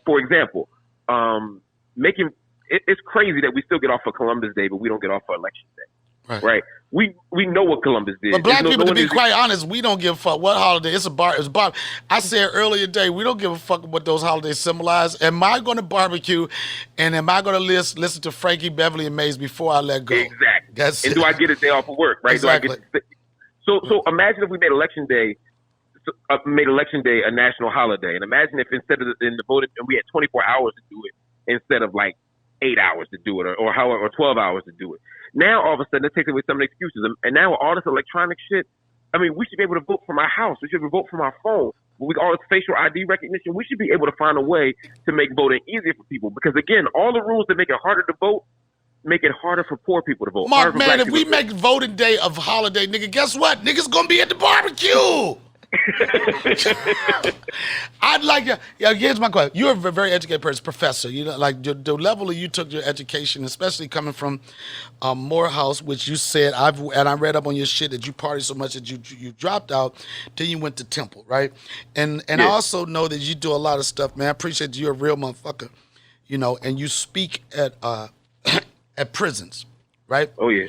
For example, it's crazy that we still get off for Columbus Day, but we don't get off for Election Day. Right? We know what Columbus did. But black people, to be quite honest, we don't give a fuck what holiday. It's a bar. I said earlier today, we don't give a fuck what those holidays symbolize. Am I going to barbecue, and am I going to listen to Frankie Beverly and Maze before I let go? Exactly. Do I get a day off of work? Right? Exactly. So imagine if we made Election Day a national holiday, and imagine if instead of in the voting, we had 24 hours to do it instead of like 8 hours to do it, or 12 hours to do it. Now all of a sudden it takes away some of the excuses, and now with all this electronic shit, I mean, we should be able to vote from our house. We should be able to vote from our phone. With all this facial ID recognition, we should be able to find a way to make voting easier for people. Because again, all the rules that make it harder to vote make it harder for poor people to vote. Mark, man, if we make voting day a holiday, nigga, guess what? Niggas gonna be at the barbecue. I'd like to. Yeah, here's my question. You're a very educated person, professor. You know, like the level that you took your education, especially coming from Morehouse, which you said I read up on your shit that you partied so much that you dropped out, then you went to Temple, right? And I also know that you do a lot of stuff, man. I appreciate you're a real motherfucker, you know, and you speak at at prisons, right? Oh yeah.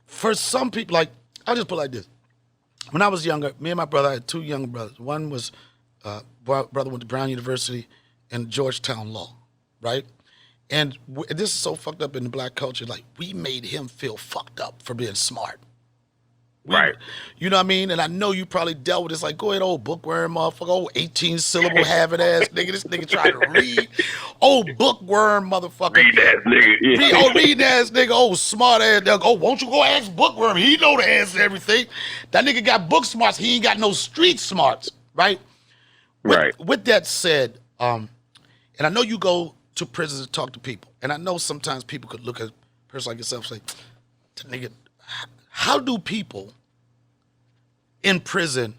For some people, like I'll just put it like this. When I was younger, me and my brother, I had two younger brothers. One was brother went to Brown University and Georgetown Law, right? And this is so fucked up in the black culture. Like, we made him feel fucked up for being smart. Right. You know what I mean? And I know you probably dealt with this. Like, go ahead, old bookworm motherfucker, old 18-syllable having ass nigga. This nigga trying to read. Old bookworm motherfucker. Read ass nigga. Yeah. Reading ass nigga. Old smart ass nigga. Oh, won't you go ask bookworm? He know the answer to everything. That nigga got book smarts. He ain't got no street smarts, right? With that said, and I know you go to prisons to talk to people, and I know sometimes people could look at a person like yourself and say, that nigga how do people in prison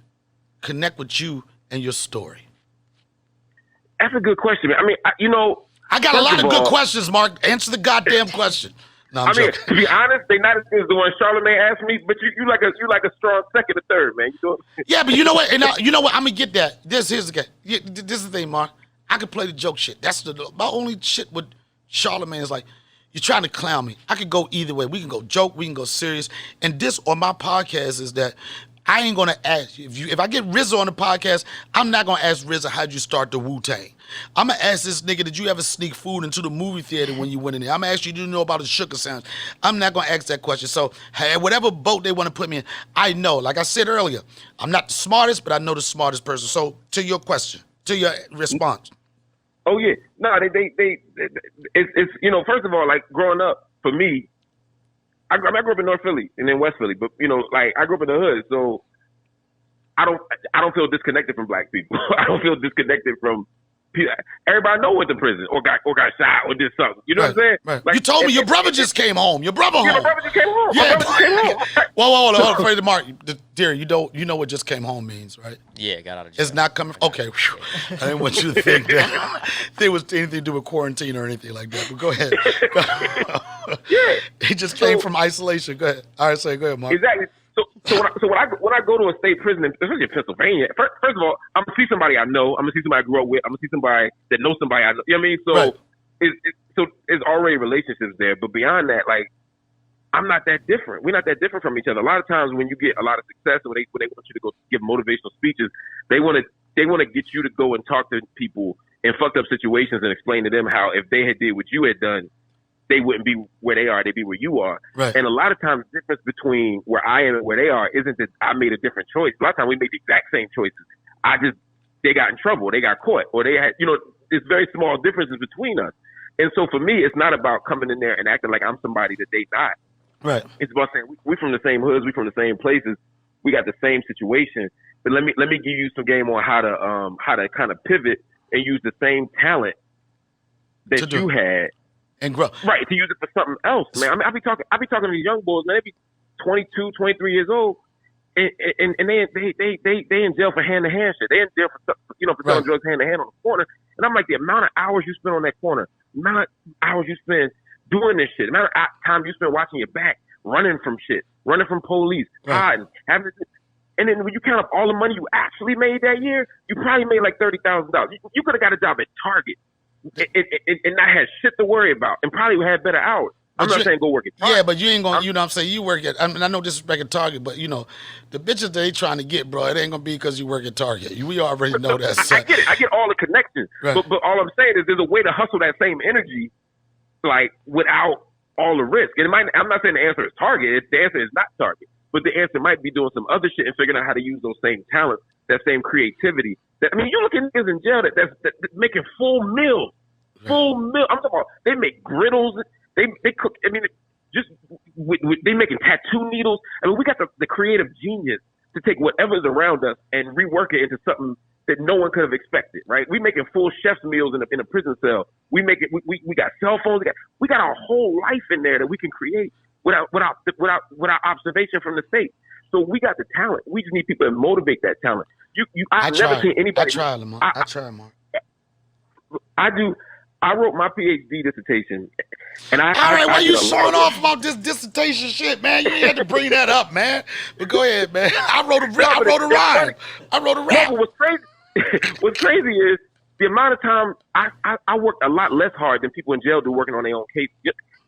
connect with you and your story? That's a good question, man. I mean, I got a lot of all, good questions, Mark. Answer the goddamn question. No, I'm joking. to be honest, they not as good as the one Charlamagne asked me, but you like a strong second or third, man. You know? Yeah, but you know what? And you know what? I'm gonna get that. Here's the this is the thing, Mark. I can play the joke shit. That's my only shit with Charlamagne is like, you're trying to clown me. I could go either way. We can go joke. We can go serious. And this on my podcast is that I ain't gonna ask you if I get RZA on the podcast. I'm not gonna ask RZA how'd you start the Wu-Tang. I'm gonna ask this nigga, did you ever sneak food into the movie theater when you went in there? I'm gonna ask you, do you know about the sugar sounds? I'm not gonna ask that question. So hey, whatever boat they want to put me in, I know. Like I said earlier, I'm not the smartest, but I know the smartest person. So to your question, to your response. Oh yeah, no, it's first of all, like growing up for me. I grew up in North Philly and then West Philly, but like I grew up in the hood, so I don't feel disconnected from black people. I don't feel disconnected from people. Everybody know went to prison or got shot or did something. You know what I'm saying? Right. Like, you told me your brother just came home. Your brother home. My brother just came home. Yeah. My brother just came home. Hold on. Afraid to Mark. Dear, you know what just came home means, right? Yeah, got out of jail. It's not coming. Okay. Whew. I didn't want you to think that there was anything to do with quarantine or anything like that. But go ahead. Yeah. He just came from isolation. Go ahead. All right, go ahead, Mark. Exactly. So when I go to a state prison, especially in Pennsylvania, first of all, I'm gonna see somebody I know. I'm gonna see somebody I grew up with. I'm gonna see somebody that knows somebody I know. You know what I mean? So right. it's already relationships there. But beyond that, like I'm not that different. We're not that different from each other. A lot of times when you get a lot of success, when they want you to go give motivational speeches, they want to get you to go and talk to people in fucked up situations and explain to them how if they had did what you had done, they wouldn't be where they are, they'd be where you are. Right. And a lot of times the difference between where I am and where they are isn't that I made a different choice. A lot of times we make the exact same choices. They got in trouble, they got caught, or they had, there's very small differences between us. And so for me, it's not about coming in there and acting like I'm somebody that they not. Right. It's about saying we're from the same hoods, we're from the same places, we got the same situation. But let me give you some game on how to kind of pivot and use the same talent that you had. And grow. Right, to use it for something else, man. I mean, I be talking to these young boys, man. They be 22, 23 years old, and they in jail for hand-to-hand shit. They in jail for selling drugs hand-to-hand on the corner. And I'm like, the amount of hours you spend on that corner, the amount of hours you spend doing this shit, the amount of time you spend watching your back, running from shit, running from police, hiding, having this. And then when you count up all the money you actually made that year, you probably made like $30,000. You could have got a job at Target. And not had shit to worry about, and probably had better hours. I'm not saying go work at Target. Yeah, but you ain't gonna, you know what I'm saying? You work at, I mean, I know this is back at Target, but the bitches that they trying to get, bro, it ain't gonna be because you work at Target. We already know that. I get it. I get all the connections. Right. But all I'm saying is there's a way to hustle that same energy, like, without all the risk. And I'm not saying the answer is Target. The answer is not Target. But the answer might be doing some other shit and figuring out how to use those same talents, that same creativity. You look at niggas in jail that's making full meals. Full meal. I'm talking about they make griddles. They cook. I mean, they making tattoo needles. I mean, we got the creative genius to take whatever's around us and rework it into something that no one could have expected. Right? We making full chef's meals in a prison cell. We make it. We got cell phones. We got our whole life in there that we can create without observation from the state. So we got the talent. We just need people to motivate that talent. I've never seen anybody. I try, Lamont. I try, Mark. I do. I wrote my PhD dissertation, and all right, why you showing off about this dissertation shit, man? You had to bring that up, man. But go ahead, man. I wrote a rhyme. No, what's crazy is the amount of time I worked a lot less hard than people in jail do working on their own case.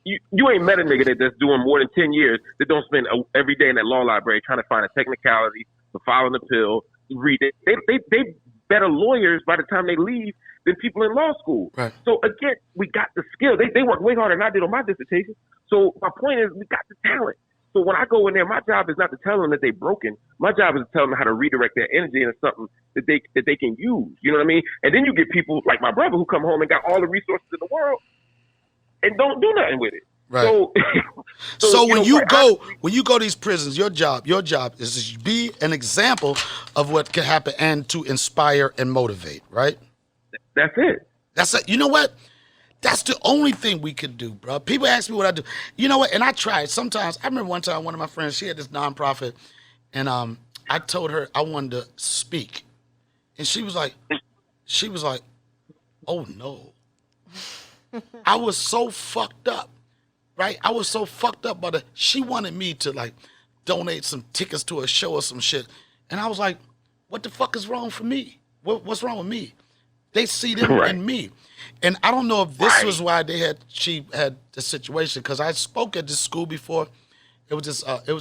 You ain't met a nigga that's doing more than 10 years that don't spend every day in that law library trying to find a technicality, to filing the pill, read it. They better lawyers by the time they leave than people in law school. Right. So again, we got the skill. They work way harder than I did on my dissertation. So my point is, we got the talent. So when I go in there, my job is not to tell them that they're broken. My job is to tell them how to redirect their energy into something that they can use. You know what I mean? And then you get people like my brother who come home and got all the resources in the world and don't do nothing with it. Right. So when you go to these prisons, your job is to be an example of what can happen and to inspire and motivate, right? That's it. That's it. You know what? That's the only thing we could do, bro. People ask me what I do. You know what? And I tried. Sometimes, I remember one time one of my friends, she had this nonprofit, and I told her I wanted to speak. And she was like, oh no. I was so fucked up, right? I was so fucked up by she wanted me to like donate some tickets to a show or some shit. And I was like, what the fuck is wrong for me? What's wrong with me? They see them in me. And I don't know if this was why she had the situation, because I spoke at this school before. It was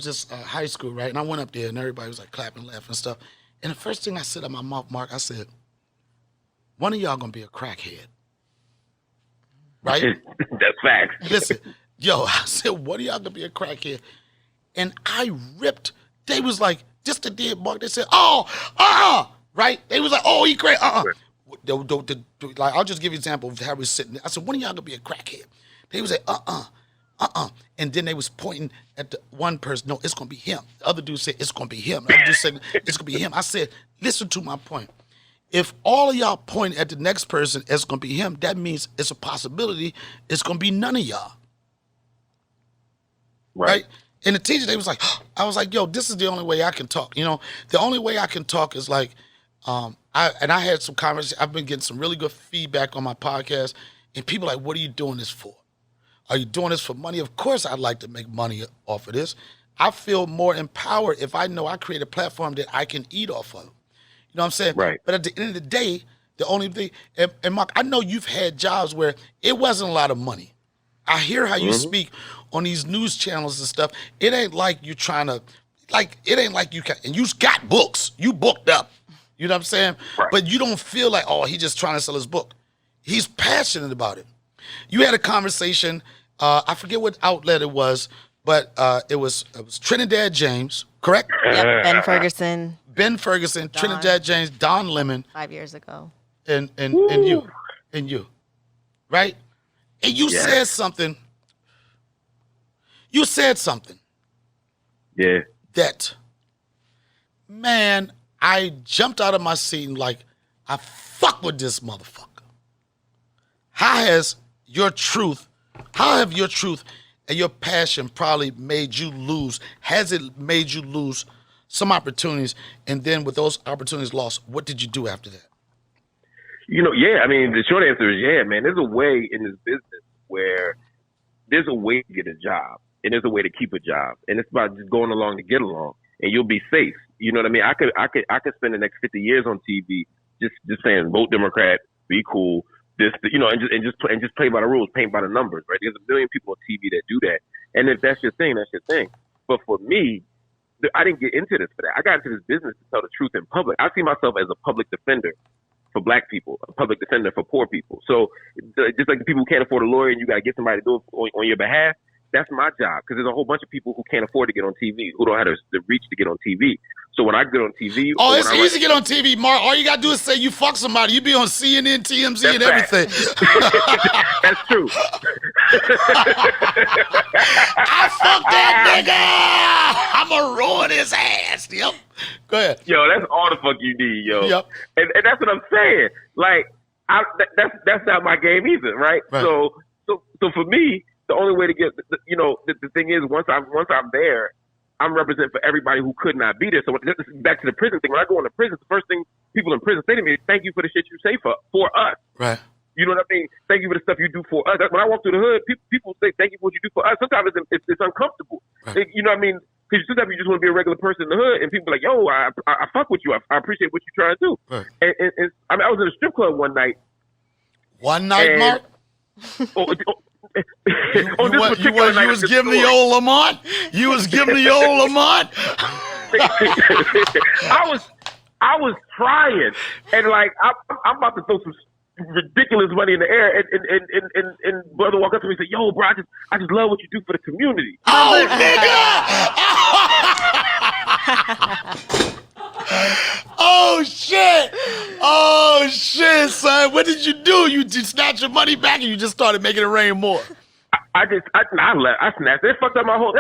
just high school, right? And I went up there and everybody was like clapping, laughing and stuff. And the first thing I said out my mouth, Mark, I said, one of y'all gonna be a crackhead. Right? That's facts. Listen, yo, I said, one of y'all gonna be a crackhead. And I ripped. They was like, just the dead Mark. They said, right? They was like, oh, he crazy, Like, I'll just give you an example of how we was sitting there. I said, one of y'all gonna be a crackhead. They was like, And then they was pointing at the one person, no, it's gonna be him. The other dude said, it's gonna be him. The other dude said, it's gonna be him. I said, listen to my point. If all of y'all point at the next person, it's gonna be him, that means it's a possibility it's gonna be none of y'all. Right? And the teacher, they was like, I was like, yo, this is the only way I can talk. You know, the only way I can talk is like, I had some conversations. I've been getting some really good feedback on my podcast, and people are like, what are you doing this for? Are you doing this for money? Of course I'd like to make money off of this. I feel more empowered if I know I create a platform that I can eat off of. You know what I'm saying? Right. But at the end of the day, the only thing, and Mark, I know you've had jobs where it wasn't a lot of money. I hear how you speak on these news channels and stuff. It ain't like you're trying to, it ain't like you can, and you got books. You booked up. You know what I'm saying? Right. But you don't feel like, oh, he's just trying to sell his book. He's passionate about it. You had a conversation, I forget what outlet it was, but it was Trinidad James, correct? Yep, Ben Ferguson, Don. Trinidad James, Don Lemon. 5 years ago. And you, right? And you said something. You said something. Yeah. That, man, I jumped out of my seat and like, I fuck with this motherfucker. How have your truth and your passion probably made you lose? Has it made you lose some opportunities? And then with those opportunities lost, what did you do after that? You know, yeah, I mean, the short answer is yeah, man. There's a way in this business where there's a way to get a job and there's a way to keep a job. And it's about just going along to get along and you'll be safe. You know what I mean? I could spend the next 50 years on TV just saying vote Democrat, be cool, this, you know, and just play by the rules, paint by the numbers, right? There's a million people on TV that do that. And if that's your thing, that's your thing. But for me, I didn't get into this for that. I got into this business to tell the truth in public. I see myself as a public defender for black people, a public defender for poor people. So just like the people who can't afford a lawyer and you got to get somebody to do it on your behalf, that's my job, because there's a whole bunch of people who can't afford to get on TV, who don't have the reach to get on TV. So when I get on TV... Oh, it's easy to get on TV, Mark. All you got to do is say you fuck somebody. You be on CNN, TMZ, and everything. That's true. I fucked that nigga! I'm going to ruin his ass. Yep. Go ahead. Yo, that's all the fuck you need, yo. Yep. And that's what I'm saying. Like, that's not my game either, right? So for me, the only way to get, you know, the thing is, once I'm there, I'm representing for everybody who could not be there. So this is back to the prison thing. When I go into prison, the first thing people in prison say to me is, thank you for the shit you say for us. Right. You know what I mean? Thank you for the stuff you do for us. When I walk through the hood, people say, thank you for what you do for us. Sometimes it's uncomfortable. Right. You know what I mean? Because sometimes you just want to be a regular person in the hood, and people are like, yo, I fuck with you. I appreciate what you're trying to do. Right. And I mean, I was in a strip club one night. One night, Mark? You was giving the old Lamont? You was giving the old Lamont? I was trying, and like I'm about to throw some ridiculous money in the air, and brother walked up to me and said, "Yo, bro, I just love what you do for the community." Oh, nigga! Oh shit, son! What did you do? You snatched your money back, and you just started making it rain more. I snatched it. It fucked up my whole.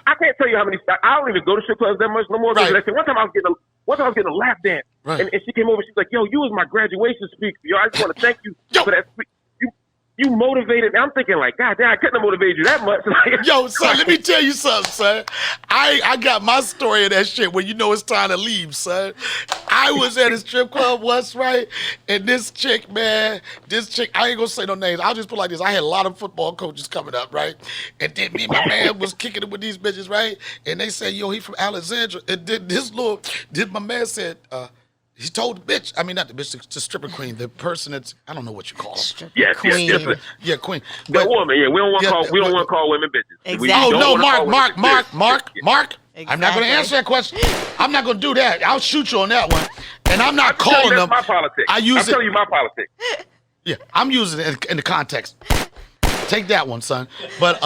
I can't tell you how many. I don't even go to strip clubs that much no more. Right. One time I was getting a lap dance, right. and she came over. She's like, "Yo, you was my graduation speaker. Yo, I just want to thank you for that speech." You motivated me. I'm thinking like, God damn, I couldn't have motivated you that much. Yo, son, let me tell you something, son. I got my story of that shit when you know it's time to leave, son. I was at a strip club once, right? And this chick, I ain't gonna say no names. I'll just put it like this. I had a lot of football coaches coming up, right? And then me and my man was kicking it with these bitches, right? And they said, yo, he from Alexandria. And then my man said, he told the bitch, I mean, not the bitch, the stripper queen, the person that's, I don't know what you call her. Yes, Queen. yes. Yeah, queen. The woman, yeah. We don't want to call women bitches. Exactly. Oh, no, Mark. Exactly. I'm not going to answer that question. I'm not going to do that. I'll shoot you on that one. And I'm not calling them. That's my politics. I'm telling you my politics. Yeah, I'm using it in the context. Take that one, son. But,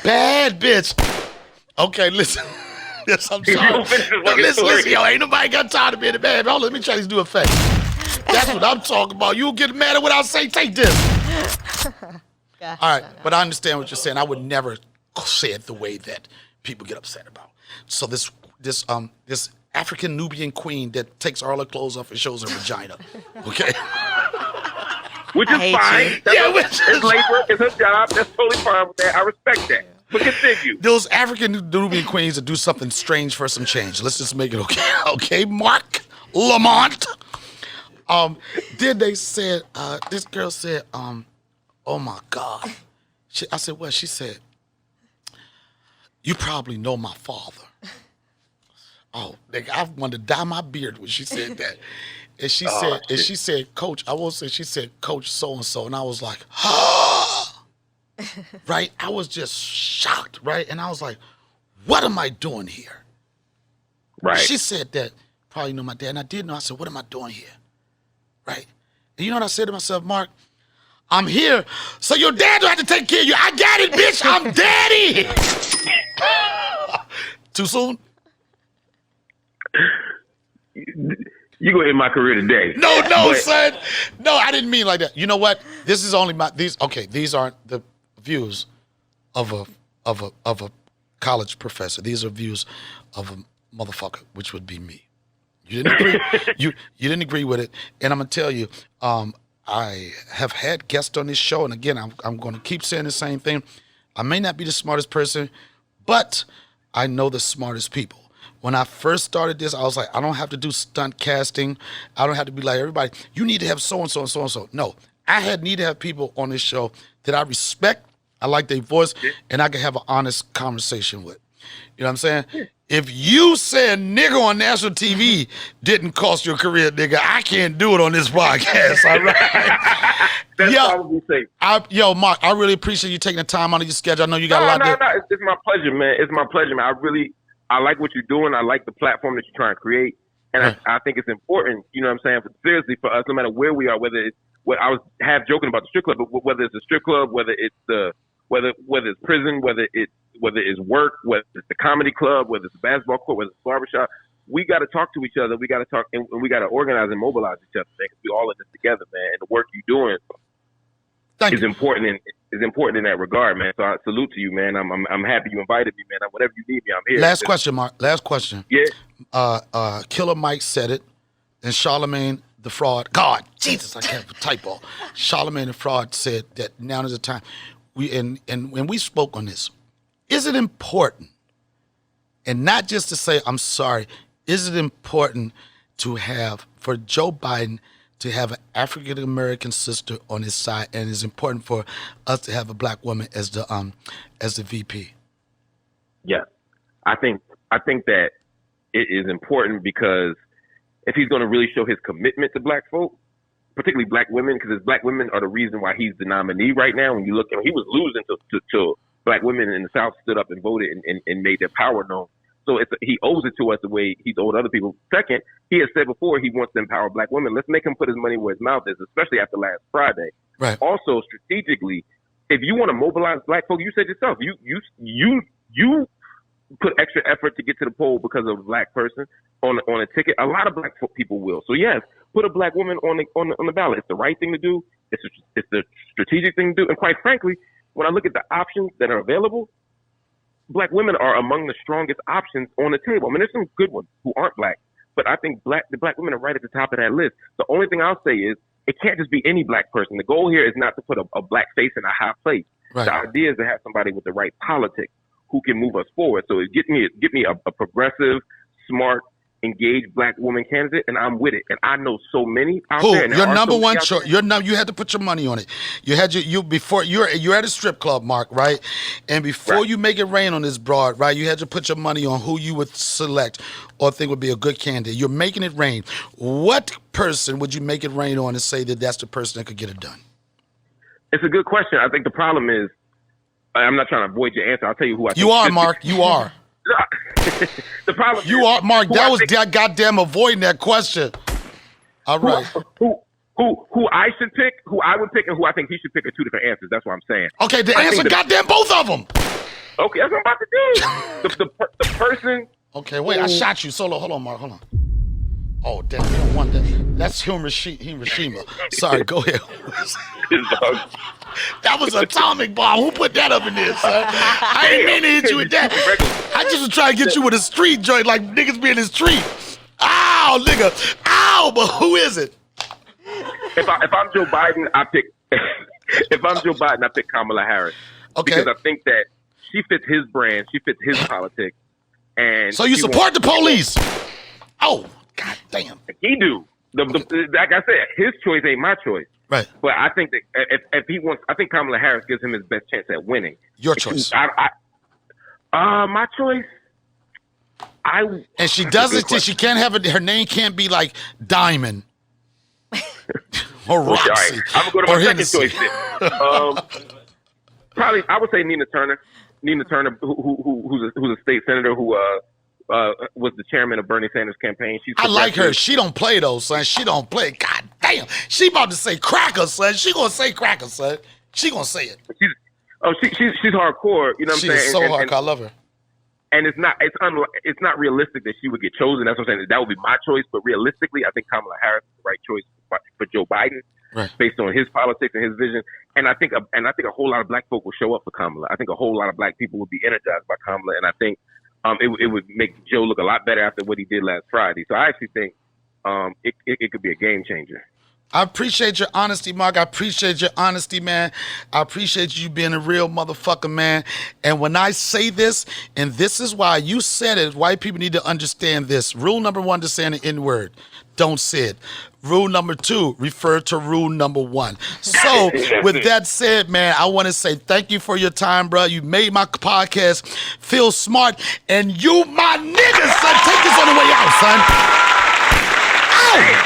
bad bitch. Okay, listen. Yes, I'm sorry. Listen, yo, ain't nobody got time to be in the bed. Hold on, let me try these new effects. That's what I'm talking about. You get mad at what I say, take this. Gotcha. All right, but I understand what you're saying. I would never say it the way that people get upset about. So this African Nubian queen that takes all her clothes off and shows her vagina. Okay? Which is fine. It's labor. It's her job. That's totally fine with that. I respect that. But continue. Those African Nubian queens that do something strange for some change. Let's just make it okay. Okay, Marc Lamont. Then they said, this girl said, oh my God. I said, what? She said, you probably know my father. Oh, nigga, I wanted to dye my beard when she said that. And she said, Coach, I won't say, she said, Coach so-and-so. And I was like, right? I was just shocked, right? And I was like, what am I doing here? Right. She said that, probably know my dad. And I did know. I said, what am I doing here? Right? And you know what I said to myself, Mark? I'm here, so your dad don't have to take care of you. I got it, bitch. I'm daddy. Too soon? You gonna end my career today. No, son. No, I didn't mean like that. You know what? This is only these aren't the views of a college professor. These are views of a motherfucker, which would be me. You didn't agree. you didn't agree with it, and I'm gonna tell you. I have had guests on this show, and again, I'm going to keep saying the same thing. I may not be the smartest person, but I know the smartest people. When I first started this, I was like, I don't have to do stunt casting. I don't have to be like everybody. You need to have so-and-so and so-and-so. No, I need to have people on this show that I respect, I like their voice, and I can have an honest conversation with. You know what I'm saying? If you said nigga on national TV didn't cost your career, nigga, I can't do it on this podcast, all right? That's probably safe. Yo, Mark, I really appreciate you taking the time out of your schedule. I know you got a lot No. It's my pleasure, man. It's my pleasure, man. I like what you're doing. I like the platform that you're trying to create. And I think it's important, you know what I'm saying, seriously, for us, no matter where we are, whether it's, I was half joking about the strip club, but whether it's a strip club, whether it's prison, whether it's work, whether it's the comedy club, whether it's a basketball court, whether it's a barbershop, we got to talk to each other. We got to talk, and we got to organize and mobilize each other, man, because we all in this together, man. And the work you're doing is important in that regard, man. So I salute to you, man. I'm happy you invited me, man. Whatever you need me, I'm here. Last question, Mark. Last question. Yeah. Killer Mike said it, and Charlemagne the Fraud. God, Jesus, I can't have a typo. Charlemagne the Fraud said that now is the time. And when we spoke on this, is it important, and not just to say I'm sorry, is it important to have, for Joe Biden to have an African American sister on his side, and it's important for us to have a black woman as the VP? Yeah, I think that it is important because if he's going to really show his commitment to black folk, particularly black women, because black women are the reason why he's the nominee right now. When you look at him, he was losing to black women in the South stood up and voted and made their power known. So he owes it to us the way he's owed other people. Second, he has said before he wants to empower black women. Let's make him put his money where his mouth is, especially after last Friday. Right. Also, strategically, if you want to mobilize black folk, you said yourself, you put extra effort to get to the poll because of a black person on a ticket. A lot of black people will. So yes, put a black woman on the ballot. It's the right thing to do. It's the strategic thing to do. And quite frankly, when I look at the options that are available, black women are among the strongest options on the table. I mean, there's some good ones who aren't black, but I think the black women are right at the top of that list. The only thing I'll say is it can't just be any black person. The goal here is not to put a black face in a high place. Right. The idea is to have somebody with the right politics who can move us forward. So get me a progressive, smart, engaged black woman candidate, and I'm with it. And I know so many out there. And your number one choice. You had to put your money on it. You're at a strip club, Mark, right? And before you make it rain on this broad, right, you had to put your money on who you would select or think would be a good candidate. You're making it rain. What person would you make it rain on and say that that's the person that could get it done? It's a good question. I think the problem is, I'm not trying to avoid your answer. I'll tell you who I think. You are, Mark. You are. The problem you are, Mark. That was goddamn avoiding that question. All right. Who I should pick, who I would pick, and who I think he should pick are two different answers. That's what I'm saying. Okay, answer goddamn both of them. Okay, that's what I'm about to do. the person. Okay, wait. I shot you. Solo. Hold on, Mark. Hold on. Oh, damn. You don't want that. That's Hiroshima. Sorry, go ahead. That was an atomic bomb. Who put that up in there, son? I didn't mean to hit you with that. I just was trying to get you with a street joint like niggas be in the street. Ow, nigga. Ow, but who is it? If I'm Joe Biden, I pick. If I'm Joe Biden, I pick Kamala Harris. Okay. Because I think that she fits his brand. She fits his politics. And so you support the police? Oh, god damn. He do. Like I said, his choice ain't my choice. Right. But I think that if he wants, I think Kamala Harris gives him his best chance at winning. Your choice. My choice. And she doesn't. She can't have it. Her name can't be like Diamond or Roxy. Right. I'm gonna go to my second choice then. Probably, I would say Nina Turner. Nina Turner, who's a state senator who was the chairman of Bernie Sanders' campaign. I like her. She don't play though, son. She don't play. God damn. She about to say cracker, son. She gonna say cracker, son. She gonna say it. She's hardcore. You know what I'm saying? She's so hardcore. I love her. And it's not realistic that she would get chosen. That's what I'm saying. That would be my choice. But realistically, I think Kamala Harris is the right choice for Joe Biden, right, based on his politics and his vision. And I think a whole lot of black folk will show up for Kamala. I think a whole lot of black people would be energized by Kamala. And I think it would make Joe look a lot better after what he did last Friday. So I actually think it could be a game changer. I appreciate your honesty, Mark. I appreciate your honesty, man. I appreciate you being a real motherfucker, man. And when I say this, and this is why you said it, white people need to understand this. Rule number 1 to saying the N-word. Don't say it. Rule number 2, refer to rule number 1. So with that said, man, I want to say thank you for your time, bro. You made my podcast feel smart. And you, my niggas, son, take this on the way out, son.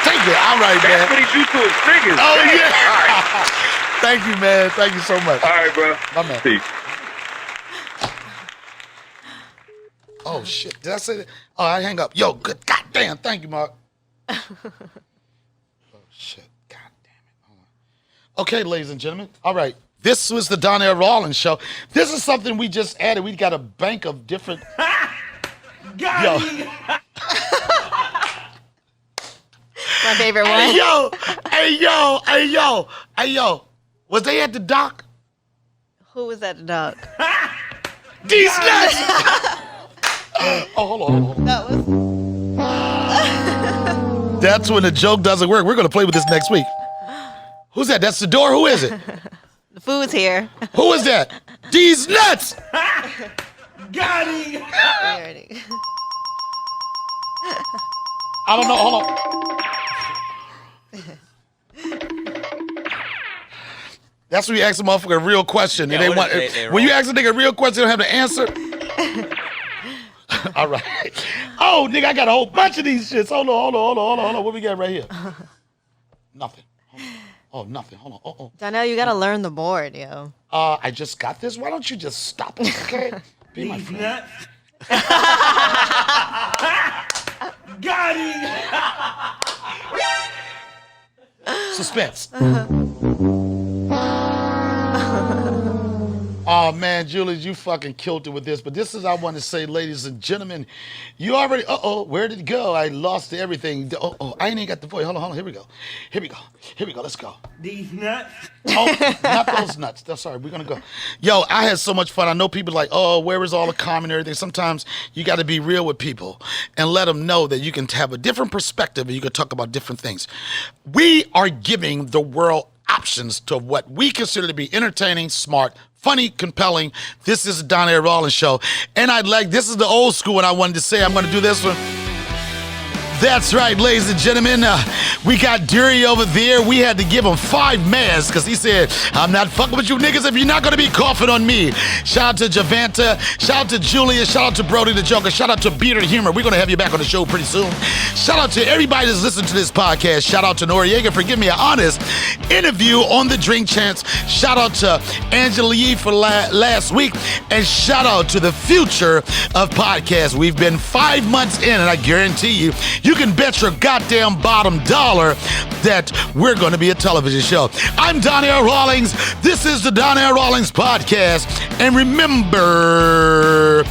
Take it. All right, man. That's what he do to his niggas. Oh, man. yeah. All right. Thank you, man. Thank you so much. All right, bro. My man. Peace. Oh, shit. Did I say that? Oh, I hang up. Yo, good. God damn. Thank you, Mark. Oh, shit. God damn it. Hold on. Okay, ladies and gentlemen. All right. This was the Donnell Rawlings Show. This is something we just added. We got a bank of different... Yo. My favorite one. Hey, yo. Was they at the dock? Who was at the dock? These nuts! Hold on. That was... That's when the joke doesn't work. We're going to play with this next week. Who's that? That's the door? Who is it? The food's here. Who is that? These nuts! Got him! I don't know. Hold on. That's when you ask a motherfucker a real question. Yeah, and when you ask a nigga a real question, they don't have the answer. All right. Oh, nigga, I got a whole bunch of these shits. Hold on. What we got right here? Nothing. Oh, nothing. Hold on. Oh. Donnell, you gotta learn the board, yo. I just got this. Why don't you just stop it, okay? Be my friend. Got him! Suspense. Oh man, Julie, you fucking killed it with this. But this is I want to say, ladies and gentlemen, you already. Where did it go? I lost everything. I ain't even got the voice. Hold on. Here we go. Let's go. These nuts. Oh, not those nuts. I'm sorry. We're gonna go. Yo, I had so much fun. I know people like, where is all the comment and everything? Sometimes you got to be real with people and let them know that you can have a different perspective and you can talk about different things. We are giving the world options to what we consider to be entertaining, smart, funny, compelling. This is the Donnell Rawlings Show. And this is the old school and I wanted to say I'm going to do this one. That's right, ladies and gentlemen. We got Dury over there. We had to give him 5 masks because he said, I'm not fucking with you niggas if you're not going to be coughing on me. Shout out to Javanta. Shout out to Julia. Shout out to Brody the Joker. Shout out to Bearded Humor. We're going to have you back on the show pretty soon. Shout out to everybody that's listening to this podcast. Shout out to Noriega for giving me an honest interview on the Drink Chance. Shout out to Angela Yee for last week. And shout out to the future of podcasts. We've been 5 months in, and I guarantee you can bet your goddamn bottom dollar that we're going to be a television show. I'm Donnell Rawlings. This is the Donnell Rawlings Podcast. And remember,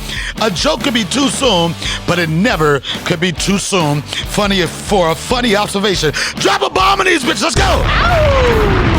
a joke could be too soon, but it never could be too soon. For a funny observation. Drop a bomb on these bitches. Let's go. Ow!